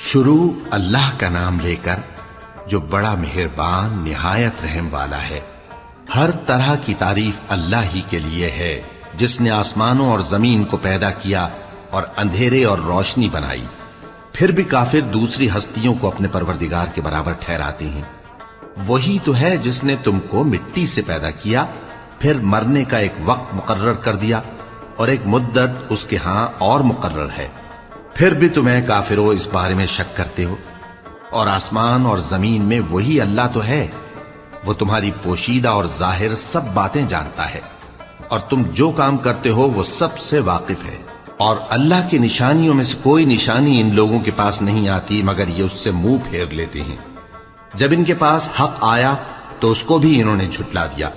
شروع اللہ کا نام لے کر جو بڑا مہربان نہایت رحم والا ہے۔ ہر طرح کی تعریف اللہ ہی کے لیے ہے جس نے آسمانوں اور زمین کو پیدا کیا اور اندھیرے اور روشنی بنائی۔ پھر بھی کافر دوسری ہستیوں کو اپنے پروردگار کے برابر ٹھہراتے ہیں۔ وہی تو ہے جس نے تم کو مٹی سے پیدا کیا، پھر مرنے کا ایک وقت مقرر کر دیا اور ایک مدت اس کے ہاں اور مقرر ہے۔ پھر بھی تمہیں کافروں اس بارے میں شک کرتے ہو، اور آسمان اور زمین میں وہی اللہ تو ہے۔ وہ تمہاری پوشیدہ اور ظاہر سب باتیں جانتا ہے، اور تم جو کام کرتے ہو وہ سب سے واقف ہے۔ اور اللہ کی نشانیوں میں سے کوئی نشانی ان لوگوں کے پاس نہیں آتی مگر یہ اس سے منہ پھیر لیتے ہیں۔ جب ان کے پاس حق آیا تو اس کو بھی انہوں نے جھٹلا دیا،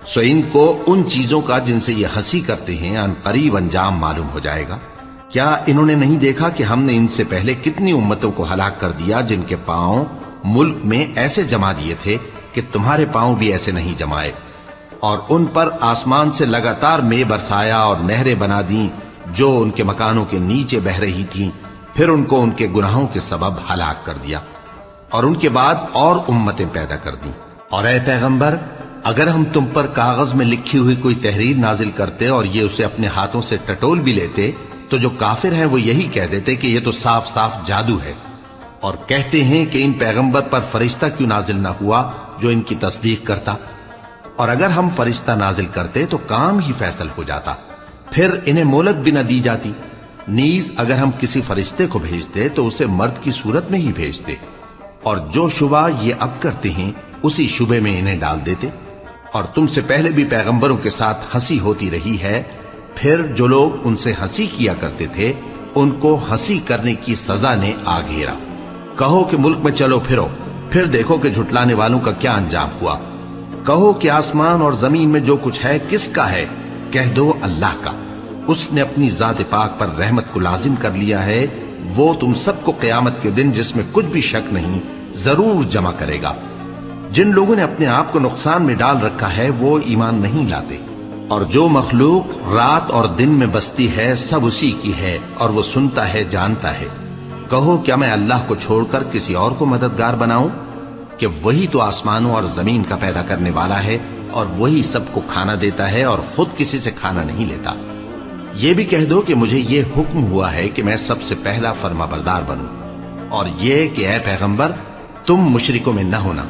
سو ان کو ان چیزوں کا جن سے یہ ہنسی کرتے ہیں ان قریب انجام معلوم ہو جائے گا۔ کیا انہوں نے نہیں دیکھا کہ ہم نے ان سے پہلے کتنی امتوں کو ہلاک کر دیا جن کے پاؤں ملک میں ایسے جما دیے تھے کہ تمہارے پاؤں بھی ایسے نہیں جمائے، اور ان پر آسمان سے لگاتار مے برسایا اور نہریں بنا دیں جو ان کے مکانوں کے نیچے بہ رہی تھیں، پھر ان کو ان کے گناہوں کے سبب ہلاک کر دیا، اور ان کے بعد اور امتیں پیدا کر دیں۔ اور اے پیغمبر، اگر ہم تم پر کاغذ میں لکھی ہوئی کوئی تحریر نازل کرتے اور یہ اسے اپنے ہاتھوں سے ٹٹول بھی لیتے تو جو کافر ہیں وہ یہی کہہ دیتے کہ یہ تو صاف صاف جادو ہے، اور کہتے ہیں کہ ان پیغمبر پر فرشتہ کیوں نازل نہ ہوا جو ان کی تصدیق کرتا، اور اگر ہم فرشتہ نازل کرتے تو کام ہی فیصل ہو جاتا، پھر انہیں مہلت بھی نہ دی جاتی۔ نیز اگر ہم کسی فرشتے کو بھیجتے تو اسے مرد کی صورت میں ہی بھیجتے، اور جو شبہ یہ اب کرتے ہیں اسی شبے میں انہیں ڈال دیتے۔ اور تم سے پہلے بھی پیغمبروں کے ساتھ ہنسی ہوتی رہی ہے، پھر جو لوگ ان سے ہنسی کیا کرتے تھے ان کو ہنسی کرنے کی سزا نے آ گھیرا۔ کہو کہ ملک میں چلو پھرو، پھر دیکھو کہ جھٹلانے والوں کا کیا انجام ہوا۔ کہو کہ آسمان اور زمین میں جو کچھ ہے کس کا ہے؟ کہہ دو اللہ کا۔ اس نے اپنی ذات پاک پر رحمت کو لازم کر لیا ہے، وہ تم سب کو قیامت کے دن جس میں کچھ بھی شک نہیں ضرور جمع کرے گا۔ جن لوگوں نے اپنے آپ کو نقصان میں ڈال رکھا ہے وہ ایمان نہیں لاتے، اور جو مخلوق رات اور دن میں بستی ہے سب اسی کی ہے، اور وہ سنتا ہے جانتا ہے۔ کہو کیا میں اللہ کو چھوڑ کر کسی اور کو مددگار بناؤں کہ وہی تو آسمانوں اور زمین کا پیدا کرنے والا ہے، اور وہی سب کو کھانا دیتا ہے اور خود کسی سے کھانا نہیں لیتا۔ یہ بھی کہہ دو کہ مجھے یہ حکم ہوا ہے کہ میں سب سے پہلا فرما بردار بنوں، اور یہ کہ اے پیغمبر تم مشرکوں میں نہ ہونا۔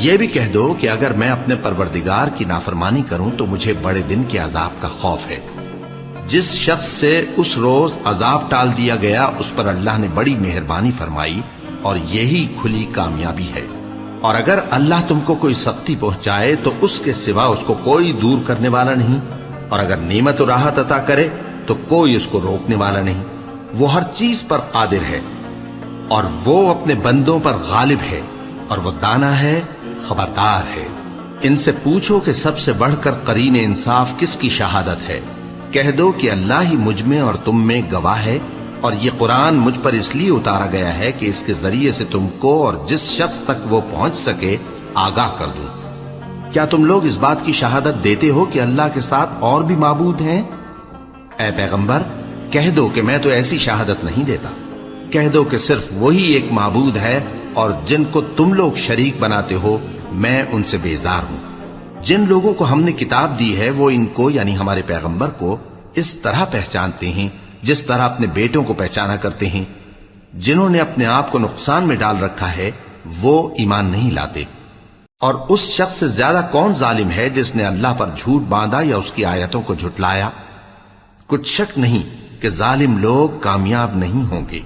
یہ بھی کہہ دو کہ اگر میں اپنے پروردگار کی نافرمانی کروں تو مجھے بڑے دن کے عذاب کا خوف ہے۔ جس شخص سے اس روز عذاب ٹال دیا گیا اس پر اللہ نے بڑی مہربانی فرمائی، اور یہی کھلی کامیابی ہے۔ اور اگر اللہ تم کو کوئی سختی پہنچائے تو اس کے سوا اس کو کوئی دور کرنے والا نہیں، اور اگر نعمت و راحت عطا کرے تو کوئی اس کو روکنے والا نہیں۔ وہ ہر چیز پر قادر ہے، اور وہ اپنے بندوں پر غالب ہے، اور وہ دانا ہے، خبردار ہے۔ ان سے پوچھو کہ سب سے بڑھ کر قرین انصاف کس کی شہادت ہے؟ کہہ دو کہ اللہ ہی مجھ میں اور تم میں گواہ ہے، اور یہ قرآن مجھ پر اس لیے اتارا گیا ہے کہ اس کے ذریعے سے تم کو اور جس شخص تک وہ پہنچ سکے آگاہ کر دوں۔ کیا تم لوگ اس بات کی شہادت دیتے ہو کہ اللہ کے ساتھ اور بھی معبود ہیں؟ اے پیغمبر کہہ دو کہ میں تو ایسی شہادت نہیں دیتا۔ کہہ دو کہ صرف وہی ایک معبود ہے، اور جن کو تم لوگ شریک بناتے ہو میں ان سے بیزار ہوں۔ جن لوگوں کو ہم نے کتاب دی ہے وہ ان کو یعنی ہمارے پیغمبر کو اس طرح پہچانتے ہیں جس طرح اپنے بیٹوں کو پہچانا کرتے ہیں۔ جنہوں نے اپنے آپ کو نقصان میں ڈال رکھا ہے وہ ایمان نہیں لاتے۔ اور اس شخص سے زیادہ کون ظالم ہے جس نے اللہ پر جھوٹ باندھا یا اس کی آیتوں کو جھٹلایا؟ کچھ شک نہیں کہ ظالم لوگ کامیاب نہیں ہوں گے۔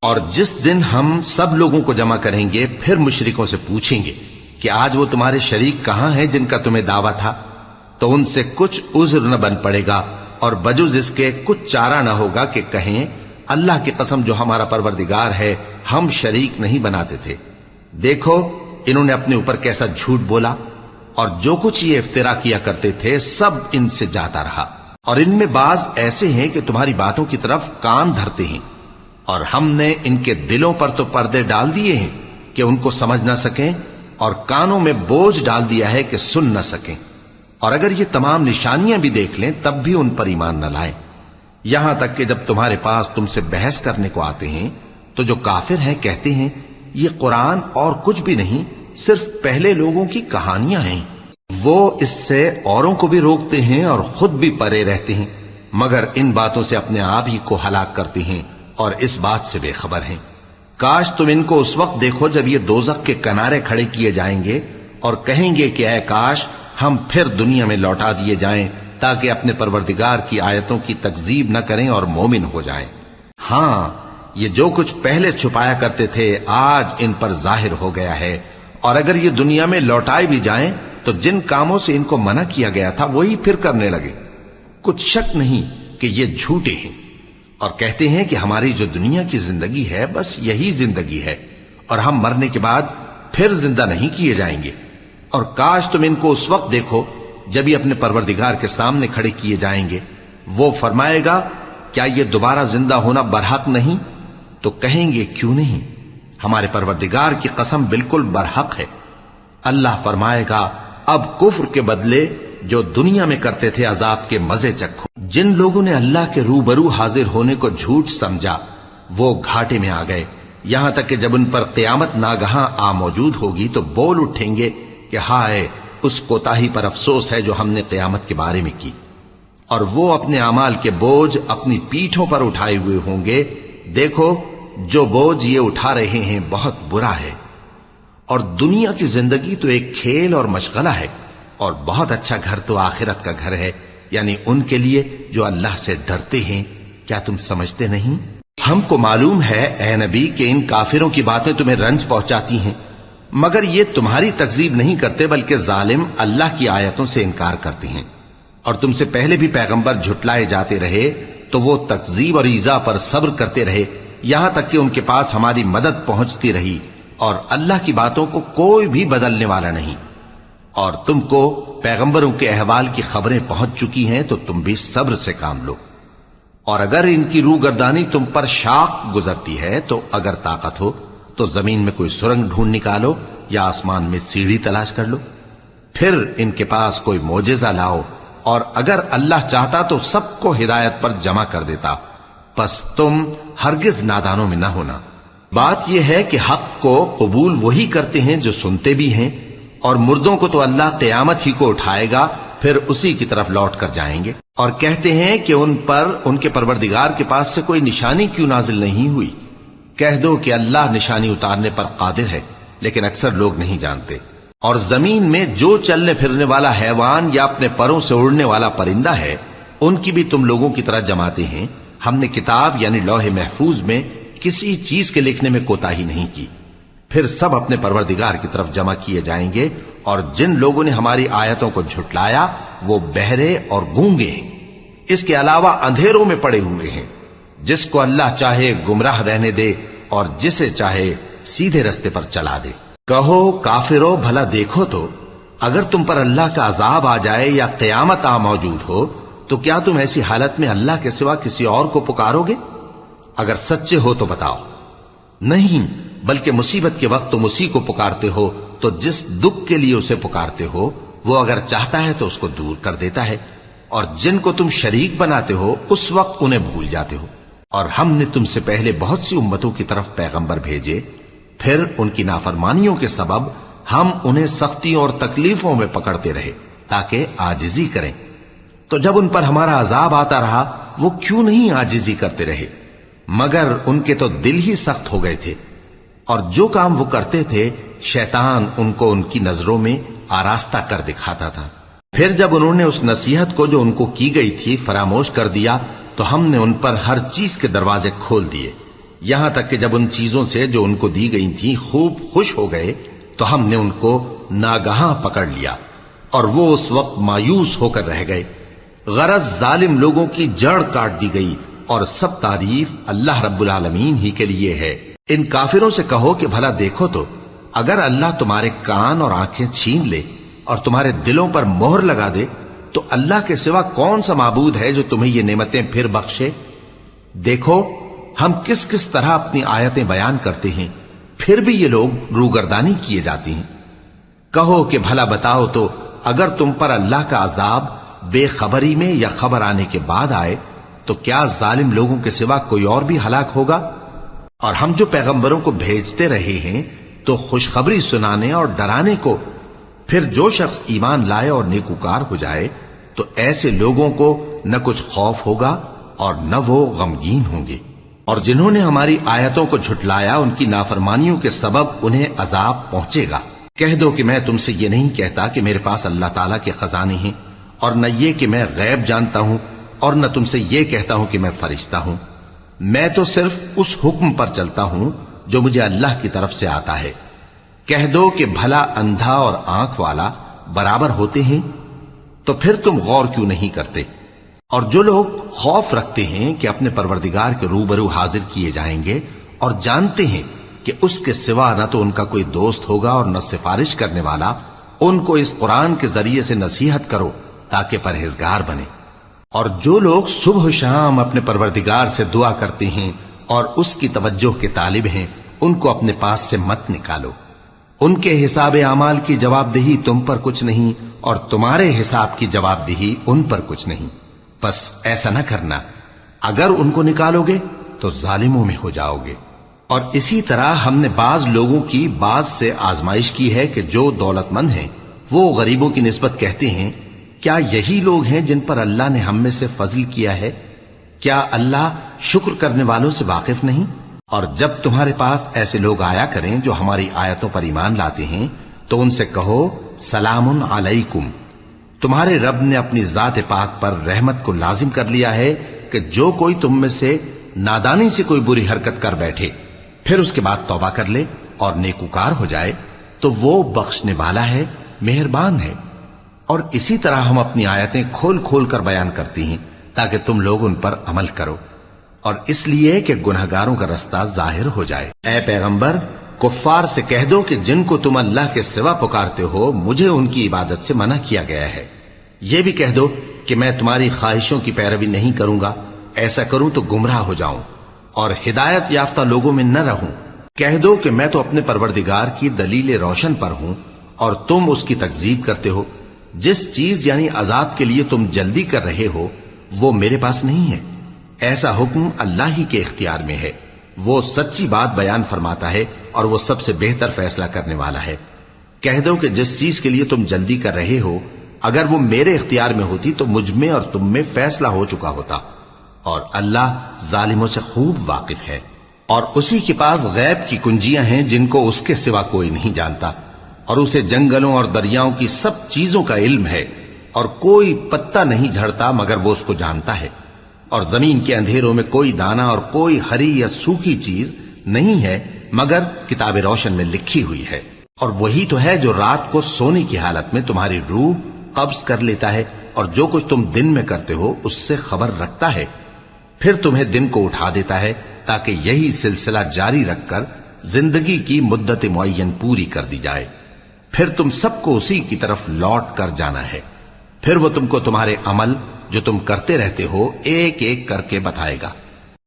اور جس دن ہم سب لوگوں کو جمع کریں گے پھر مشرکوں سے پوچھیں گے کہ آج وہ تمہارے شریک کہاں ہیں جن کا تمہیں دعویٰ تھا، تو ان سے کچھ عذر نہ بن پڑے گا، اور بجز اس کے کچھ چارہ نہ ہوگا کہ کہیں اللہ کی قسم جو ہمارا پروردگار ہے ہم شریک نہیں بناتے تھے۔ دیکھو انہوں نے اپنے اوپر کیسا جھوٹ بولا، اور جو کچھ یہ افترا کیا کرتے تھے سب ان سے جاتا رہا۔ اور ان میں بعض ایسے ہیں کہ تمہاری باتوں کی طرف کان دھرتے ہیں، اور ہم نے ان کے دلوں پر تو پردے ڈال دیے ہیں کہ ان کو سمجھ نہ سکیں، اور کانوں میں بوجھ ڈال دیا ہے کہ سن نہ سکیں۔ اور اگر یہ تمام نشانیاں بھی دیکھ لیں تب بھی ان پر ایمان نہ لائیں، یہاں تک کہ جب تمہارے پاس تم سے بحث کرنے کو آتے ہیں تو جو کافر ہیں کہتے ہیں یہ قرآن اور کچھ بھی نہیں، صرف پہلے لوگوں کی کہانیاں ہیں۔ وہ اس سے اوروں کو بھی روکتے ہیں اور خود بھی پرے رہتے ہیں، مگر ان باتوں سے اپنے آپ ہی کو ہلاک کرتے ہیں اور اس بات سے بے خبر ہیں۔ کاش تم ان کو اس وقت دیکھو جب یہ دوزخ کے کنارے کھڑے کیے جائیں گے اور کہیں گے کہ اے کاش ہم پھر دنیا میں لوٹا دیے جائیں تاکہ اپنے پروردگار کی آیتوں کی تکذیب نہ کریں اور مومن ہو جائیں۔ ہاں، یہ جو کچھ پہلے چھپایا کرتے تھے آج ان پر ظاہر ہو گیا ہے، اور اگر یہ دنیا میں لوٹائے بھی جائیں تو جن کاموں سے ان کو منع کیا گیا تھا وہی پھر کرنے لگے۔ کچھ شک نہیں کہ یہ جھوٹے ہیں، اور کہتے ہیں کہ ہماری جو دنیا کی زندگی ہے بس یہی زندگی ہے اور ہم مرنے کے بعد پھر زندہ نہیں کیے جائیں گے۔ اور کاش تم ان کو اس وقت دیکھو جب یہ اپنے پروردگار کے سامنے کھڑے کیے جائیں گے، وہ فرمائے گا کیا یہ دوبارہ زندہ ہونا برحق نہیں؟ تو کہیں گے کیوں نہیں، ہمارے پروردگار کی قسم بالکل برحق ہے۔ اللہ فرمائے گا اب کفر کے بدلے جو دنیا میں کرتے تھے عذاب کے مزے چکھو۔ جن لوگوں نے اللہ کے روبرو حاضر ہونے کو جھوٹ سمجھا وہ گھاٹے میں آ گئے، یہاں تک کہ جب ان پر قیامت ناگہاں آ موجود ہوگی تو بول اٹھیں گے کہ ہائے اس کوتاہی پر افسوس ہے جو ہم نے قیامت کے بارے میں کی، اور وہ اپنے اعمال کے بوجھ اپنی پیٹھوں پر اٹھائے ہوئے ہوں گے۔ دیکھو جو بوجھ یہ اٹھا رہے ہیں بہت برا ہے، اور دنیا کی زندگی تو ایک کھیل اور مشغلہ ہے، اور بہت اچھا گھر تو آخرت کا گھر ہے، یعنی ان کے لیے جو اللہ سے ڈرتے ہیں۔ کیا تم سمجھتے نہیں؟ ہم کو معلوم ہے اے نبی کہ ان کافروں کی باتیں تمہیں رنج پہنچاتی ہیں، مگر یہ تمہاری تکذیب نہیں کرتے بلکہ ظالم اللہ کی آیتوں سے انکار کرتے ہیں، اور تم سے پہلے بھی پیغمبر جھٹلائے جاتے رہے تو وہ تکذیب اور ایذا پر صبر کرتے رہے یہاں تک کہ ان کے پاس ہماری مدد پہنچتی رہی، اور اللہ کی باتوں کو کوئی بھی بدلنے والا نہیں۔ اور تم کو پیغمبروں کے احوال کی خبریں پہنچ چکی ہیں تو تم بھی صبر سے کام لو، اور اگر ان کی روگردانی تم پر شاق گزرتی ہے تو اگر طاقت ہو تو زمین میں کوئی سرنگ ڈھونڈ نکالو یا آسمان میں سیڑھی تلاش کر لو، پھر ان کے پاس کوئی معجزہ لاؤ، اور اگر اللہ چاہتا تو سب کو ہدایت پر جمع کر دیتا، پس تم ہرگز نادانوں میں نہ ہونا۔ بات یہ ہے کہ حق کو قبول وہی کرتے ہیں جو سنتے بھی ہیں، اور مردوں کو تو اللہ قیامت ہی کو اٹھائے گا، پھر اسی کی طرف لوٹ کر جائیں گے۔ اور کہتے ہیں کہ ان پر ان کے پروردگار کے پاس سے کوئی نشانی کیوں نازل نہیں ہوئی؟ کہہ دو کہ اللہ نشانی اتارنے پر قادر ہے، لیکن اکثر لوگ نہیں جانتے۔ اور زمین میں جو چلنے پھرنے والا حیوان یا اپنے پروں سے اڑنے والا پرندہ ہے ان کی بھی تم لوگوں کی طرح جماتے ہیں۔ ہم نے کتاب یعنی لوح محفوظ میں کسی چیز کے لکھنے میں کوتاہی نہیں کی، پھر سب اپنے پروردگار کی طرف جمع کیے جائیں گے۔ اور جن لوگوں نے ہماری آیتوں کو جھٹلایا وہ بہرے اور گونگے ہیں، اس کے علاوہ اندھیروں میں پڑے ہوئے ہیں۔ جس کو اللہ چاہے گمراہ رہنے دے اور جسے چاہے سیدھے رستے پر چلا دے۔ کہو کافرو بھلا دیکھو تو اگر تم پر اللہ کا عذاب آ جائے یا قیامت آ موجود ہو تو کیا تم ایسی حالت میں اللہ کے سوا کسی اور کو پکارو گے؟ اگر سچے ہو تو بتاؤ۔ نہیں، بلکہ مصیبت کے وقت تم اسی کو پکارتے ہو، تو جس دکھ کے لیے اسے پکارتے ہو وہ اگر چاہتا ہے تو اس کو دور کر دیتا ہے، اور جن کو تم شریک بناتے ہو اس وقت انہیں بھول جاتے ہو۔ اور ہم نے تم سے پہلے بہت سی امتوں کی طرف پیغمبر بھیجے، پھر ان کی نافرمانیوں کے سبب ہم انہیں سختیوں اور تکلیفوں میں پکڑتے رہے تاکہ عاجزی کریں۔ تو جب ان پر ہمارا عذاب آتا رہا وہ کیوں نہیں عاجزی کرتے رہے، مگر ان کے تو دل ہی سخت ہو گئے تھے، اور جو کام وہ کرتے تھے شیطان ان کو ان کی نظروں میں آراستہ کر دکھاتا تھا۔ پھر جب انہوں نے اس نصیحت کو جو ان کو کی گئی تھی فراموش کر دیا تو ہم نے ان پر ہر چیز کے دروازے کھول دیے، یہاں تک کہ جب ان چیزوں سے جو ان کو دی گئی تھی خوب خوش ہو گئے تو ہم نے ان کو ناگہاں پکڑ لیا، اور وہ اس وقت مایوس ہو کر رہ گئے۔ غرض ظالم لوگوں کی جڑ کاٹ دی گئی، اور سب تعریف اللہ رب العالمین ہی کے لیے ہے۔ ان کافروں سے کہو کہ بھلا دیکھو تو اگر اللہ تمہارے کان اور آنکھیں چھین لے اور تمہارے دلوں پر مہر لگا دے تو اللہ کے سوا کون سا معبود ہے جو تمہیں یہ نعمتیں پھر بخشے؟ دیکھو ہم کس کس طرح اپنی آیتیں بیان کرتے ہیں، پھر بھی یہ لوگ روگردانی کیے جاتی ہیں۔ کہو کہ بھلا بتاؤ تو اگر تم پر اللہ کا عذاب بے خبری میں یا خبر آنے کے بعد آئے تو کیا ظالم لوگوں کے سوا کوئی اور بھی ہلاک ہوگا؟ اور ہم جو پیغمبروں کو بھیجتے رہے ہیں تو خوشخبری سنانے اور ڈرانے کو، پھر جو شخص ایمان لائے اور نیکوکار ہو جائے تو ایسے لوگوں کو نہ کچھ خوف ہوگا اور نہ وہ غمگین ہوں گے۔ اور جنہوں نے ہماری آیتوں کو جھٹلایا ان کی نافرمانیوں کے سبب انہیں عذاب پہنچے گا۔ کہہ دو کہ میں تم سے یہ نہیں کہتا کہ میرے پاس اللہ تعالیٰ کے خزانے ہیں، اور نہ یہ کہ میں غیب جانتا ہوں، اور نہ تم سے یہ کہتا ہوں کہ میں فرشتہ ہوں۔ میں تو صرف اس حکم پر چلتا ہوں جو مجھے اللہ کی طرف سے آتا ہے۔ کہہ دو کہ بھلا اندھا اور آنکھ والا برابر ہوتے ہیں؟ تو پھر تم غور کیوں نہیں کرتے؟ اور جو لوگ خوف رکھتے ہیں کہ اپنے پروردگار کے روبرو حاضر کیے جائیں گے اور جانتے ہیں کہ اس کے سوا نہ تو ان کا کوئی دوست ہوگا اور نہ سفارش کرنے والا، ان کو اس قرآن کے ذریعے سے نصیحت کرو تاکہ پرہیزگار بنے۔ اور جو لوگ صبح و شام اپنے پروردگار سے دعا کرتے ہیں اور اس کی توجہ کے طالب ہیں، ان کو اپنے پاس سے مت نکالو۔ ان کے حساب اعمال کی جواب دہی تم پر کچھ نہیں، اور تمہارے حساب کی جواب دہی ان پر کچھ نہیں۔ بس ایسا نہ کرنا، اگر ان کو نکالو گے تو ظالموں میں ہو جاؤ گے۔ اور اسی طرح ہم نے بعض لوگوں کی بعض سے آزمائش کی ہے کہ جو دولت مند ہیں وہ غریبوں کی نسبت کہتے ہیں کیا یہی لوگ ہیں جن پر اللہ نے ہم میں سے فضل کیا ہے؟ کیا اللہ شکر کرنے والوں سے واقف نہیں؟ اور جب تمہارے پاس ایسے لوگ آیا کریں جو ہماری آیتوں پر ایمان لاتے ہیں تو ان سے کہو سلام علیکم، تمہارے رب نے اپنی ذات پاک پر رحمت کو لازم کر لیا ہے کہ جو کوئی تم میں سے نادانی سے کوئی بری حرکت کر بیٹھے پھر اس کے بعد توبہ کر لے اور نیکوکار ہو جائے تو وہ بخشنے والا ہے، مہربان ہے۔ اور اسی طرح ہم اپنی آیتیں کھول کھول کر بیان کرتی ہیں تاکہ تم لوگ ان پر عمل کرو، اور اس لیے کہ گنہگاروں کا رستہ ظاہر ہو جائے۔ اے پیغمبر، کفار سے کہہ دو کہ جن کو تم اللہ کے سوا پکارتے ہو مجھے ان کی عبادت سے منع کیا گیا ہے۔ یہ بھی کہہ دو کہ میں تمہاری خواہشوں کی پیروی نہیں کروں گا، ایسا کروں تو گمراہ ہو جاؤں اور ہدایت یافتہ لوگوں میں نہ رہوں۔ کہہ دو کہ میں تو اپنے پروردگار کی دلیل روشن پر ہوں اور تم اس کی تکذیب کرتے ہو۔ جس چیز یعنی عذاب کے لیے تم جلدی کر رہے ہو وہ میرے پاس نہیں ہے، ایسا حکم اللہ ہی کے اختیار میں ہے۔ وہ سچی بات بیان فرماتا ہے اور وہ سب سے بہتر فیصلہ کرنے والا ہے۔ کہہ دو کہ جس چیز کے لیے تم جلدی کر رہے ہو اگر وہ میرے اختیار میں ہوتی تو مجھ میں اور تم میں فیصلہ ہو چکا ہوتا، اور اللہ ظالموں سے خوب واقف ہے۔ اور اسی کے پاس غیب کی کنجیاں ہیں جن کو اس کے سوا کوئی نہیں جانتا، اور اسے جنگلوں اور دریاؤں کی سب چیزوں کا علم ہے، اور کوئی پتا نہیں جھڑتا مگر وہ اس کو جانتا ہے، اور زمین کے اندھیروں میں کوئی دانہ اور کوئی ہری یا سوکھی چیز نہیں ہے مگر کتاب روشن میں لکھی ہوئی ہے۔ اور وہی تو ہے جو رات کو سونے کی حالت میں تمہاری روح قبض کر لیتا ہے اور جو کچھ تم دن میں کرتے ہو اس سے خبر رکھتا ہے، پھر تمہیں دن کو اٹھا دیتا ہے تاکہ یہی سلسلہ جاری رکھ کر زندگی کی مدت معین پوری کر دی جائے، پھر تم سب کو اسی کی طرف لوٹ کر جانا ہے، پھر وہ تم کو تمہارے عمل جو تم کرتے رہتے ہو ایک ایک کر کے بتائے گا۔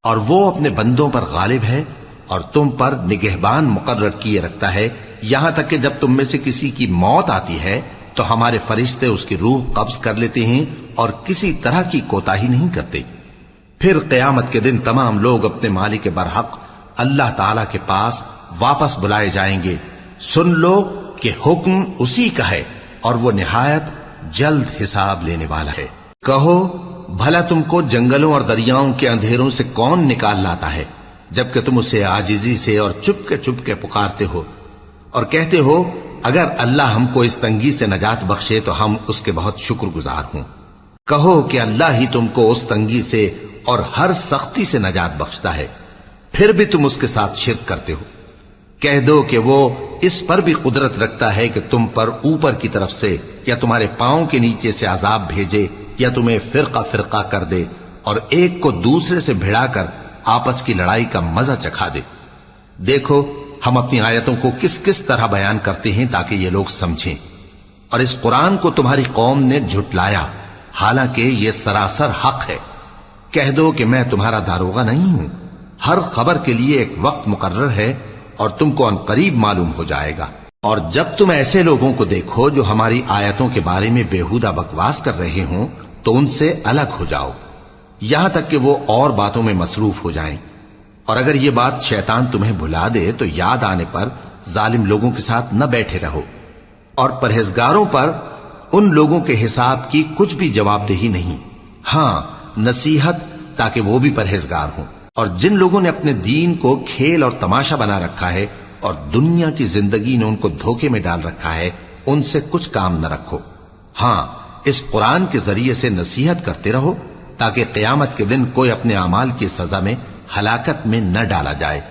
اور وہ اپنے بندوں پر غالب ہے اور تم پر نگہبان مقرر کیے رکھتا ہے، یہاں تک کہ جب تم میں سے کسی کی موت آتی ہے تو ہمارے فرشتے اس کی روح قبض کر لیتے ہیں اور کسی طرح کی کوتاہی نہیں کرتے۔ پھر قیامت کے دن تمام لوگ اپنے مالک برحق اللہ تعالی کے پاس واپس بلائے جائیں گے۔ سن لو کہ حکم اسی کا ہے اور وہ نہایت جلد حساب لینے والا ہے۔ کہو بھلا تم کو جنگلوں اور دریاؤں کے اندھیروں سے کون نکال لاتا ہے جبکہ تم اسے عاجزی سے اور چپ کے پکارتے ہو اور کہتے ہو اگر اللہ ہم کو اس تنگی سے نجات بخشے تو ہم اس کے بہت شکر گزار ہوں۔ کہو کہ اللہ ہی تم کو اس تنگی سے اور ہر سختی سے نجات بخشتا ہے، پھر بھی تم اس کے ساتھ شرک کرتے ہو۔ کہہ دو کہ وہ اس پر بھی قدرت رکھتا ہے کہ تم پر اوپر کی طرف سے یا تمہارے پاؤں کے نیچے سے عذاب بھیجے یا تمہیں فرقہ فرقہ کر دے اور ایک کو دوسرے سے بھڑا کر آپس کی لڑائی کا مزہ چکھا دے۔ دیکھو ہم اپنی آیتوں کو کس کس طرح بیان کرتے ہیں تاکہ یہ لوگ سمجھیں، اور اس قرآن کو تمہاری قوم نے جھٹلایا حالانکہ یہ سراسر حق ہے۔ کہہ دو کہ میں تمہارا داروغہ نہیں ہوں، ہر خبر کے لیے ایک وقت مقرر ہے اور تم کو ان قریب معلوم ہو جائے گا۔ اور جب تم ایسے لوگوں کو دیکھو جو ہماری آیتوں کے بارے میں بےہودہ بکواس کر رہے ہوں تو ان سے الگ ہو جاؤ یہاں تک کہ وہ اور باتوں میں مصروف ہو جائیں۔ اور اگر یہ بات شیطان تمہیں بھلا دے تو یاد آنے پر ظالم لوگوں کے ساتھ نہ بیٹھے رہو، اور پرہیزگاروں پر ان لوگوں کے حساب کی کچھ بھی جواب دہی نہیں، ہاں نصیحت تاکہ وہ بھی پرہیزگار ہوں۔ اور جن لوگوں نے اپنے دین کو کھیل اور تماشا بنا رکھا ہے اور دنیا کی زندگی نے ان کو دھوکے میں ڈال رکھا ہے، ان سے کچھ کام نہ رکھو، ہاں اس قرآن کے ذریعے سے نصیحت کرتے رہو تاکہ قیامت کے دن کوئی اپنے اعمال کی سزا میں ہلاکت میں نہ ڈالا جائے۔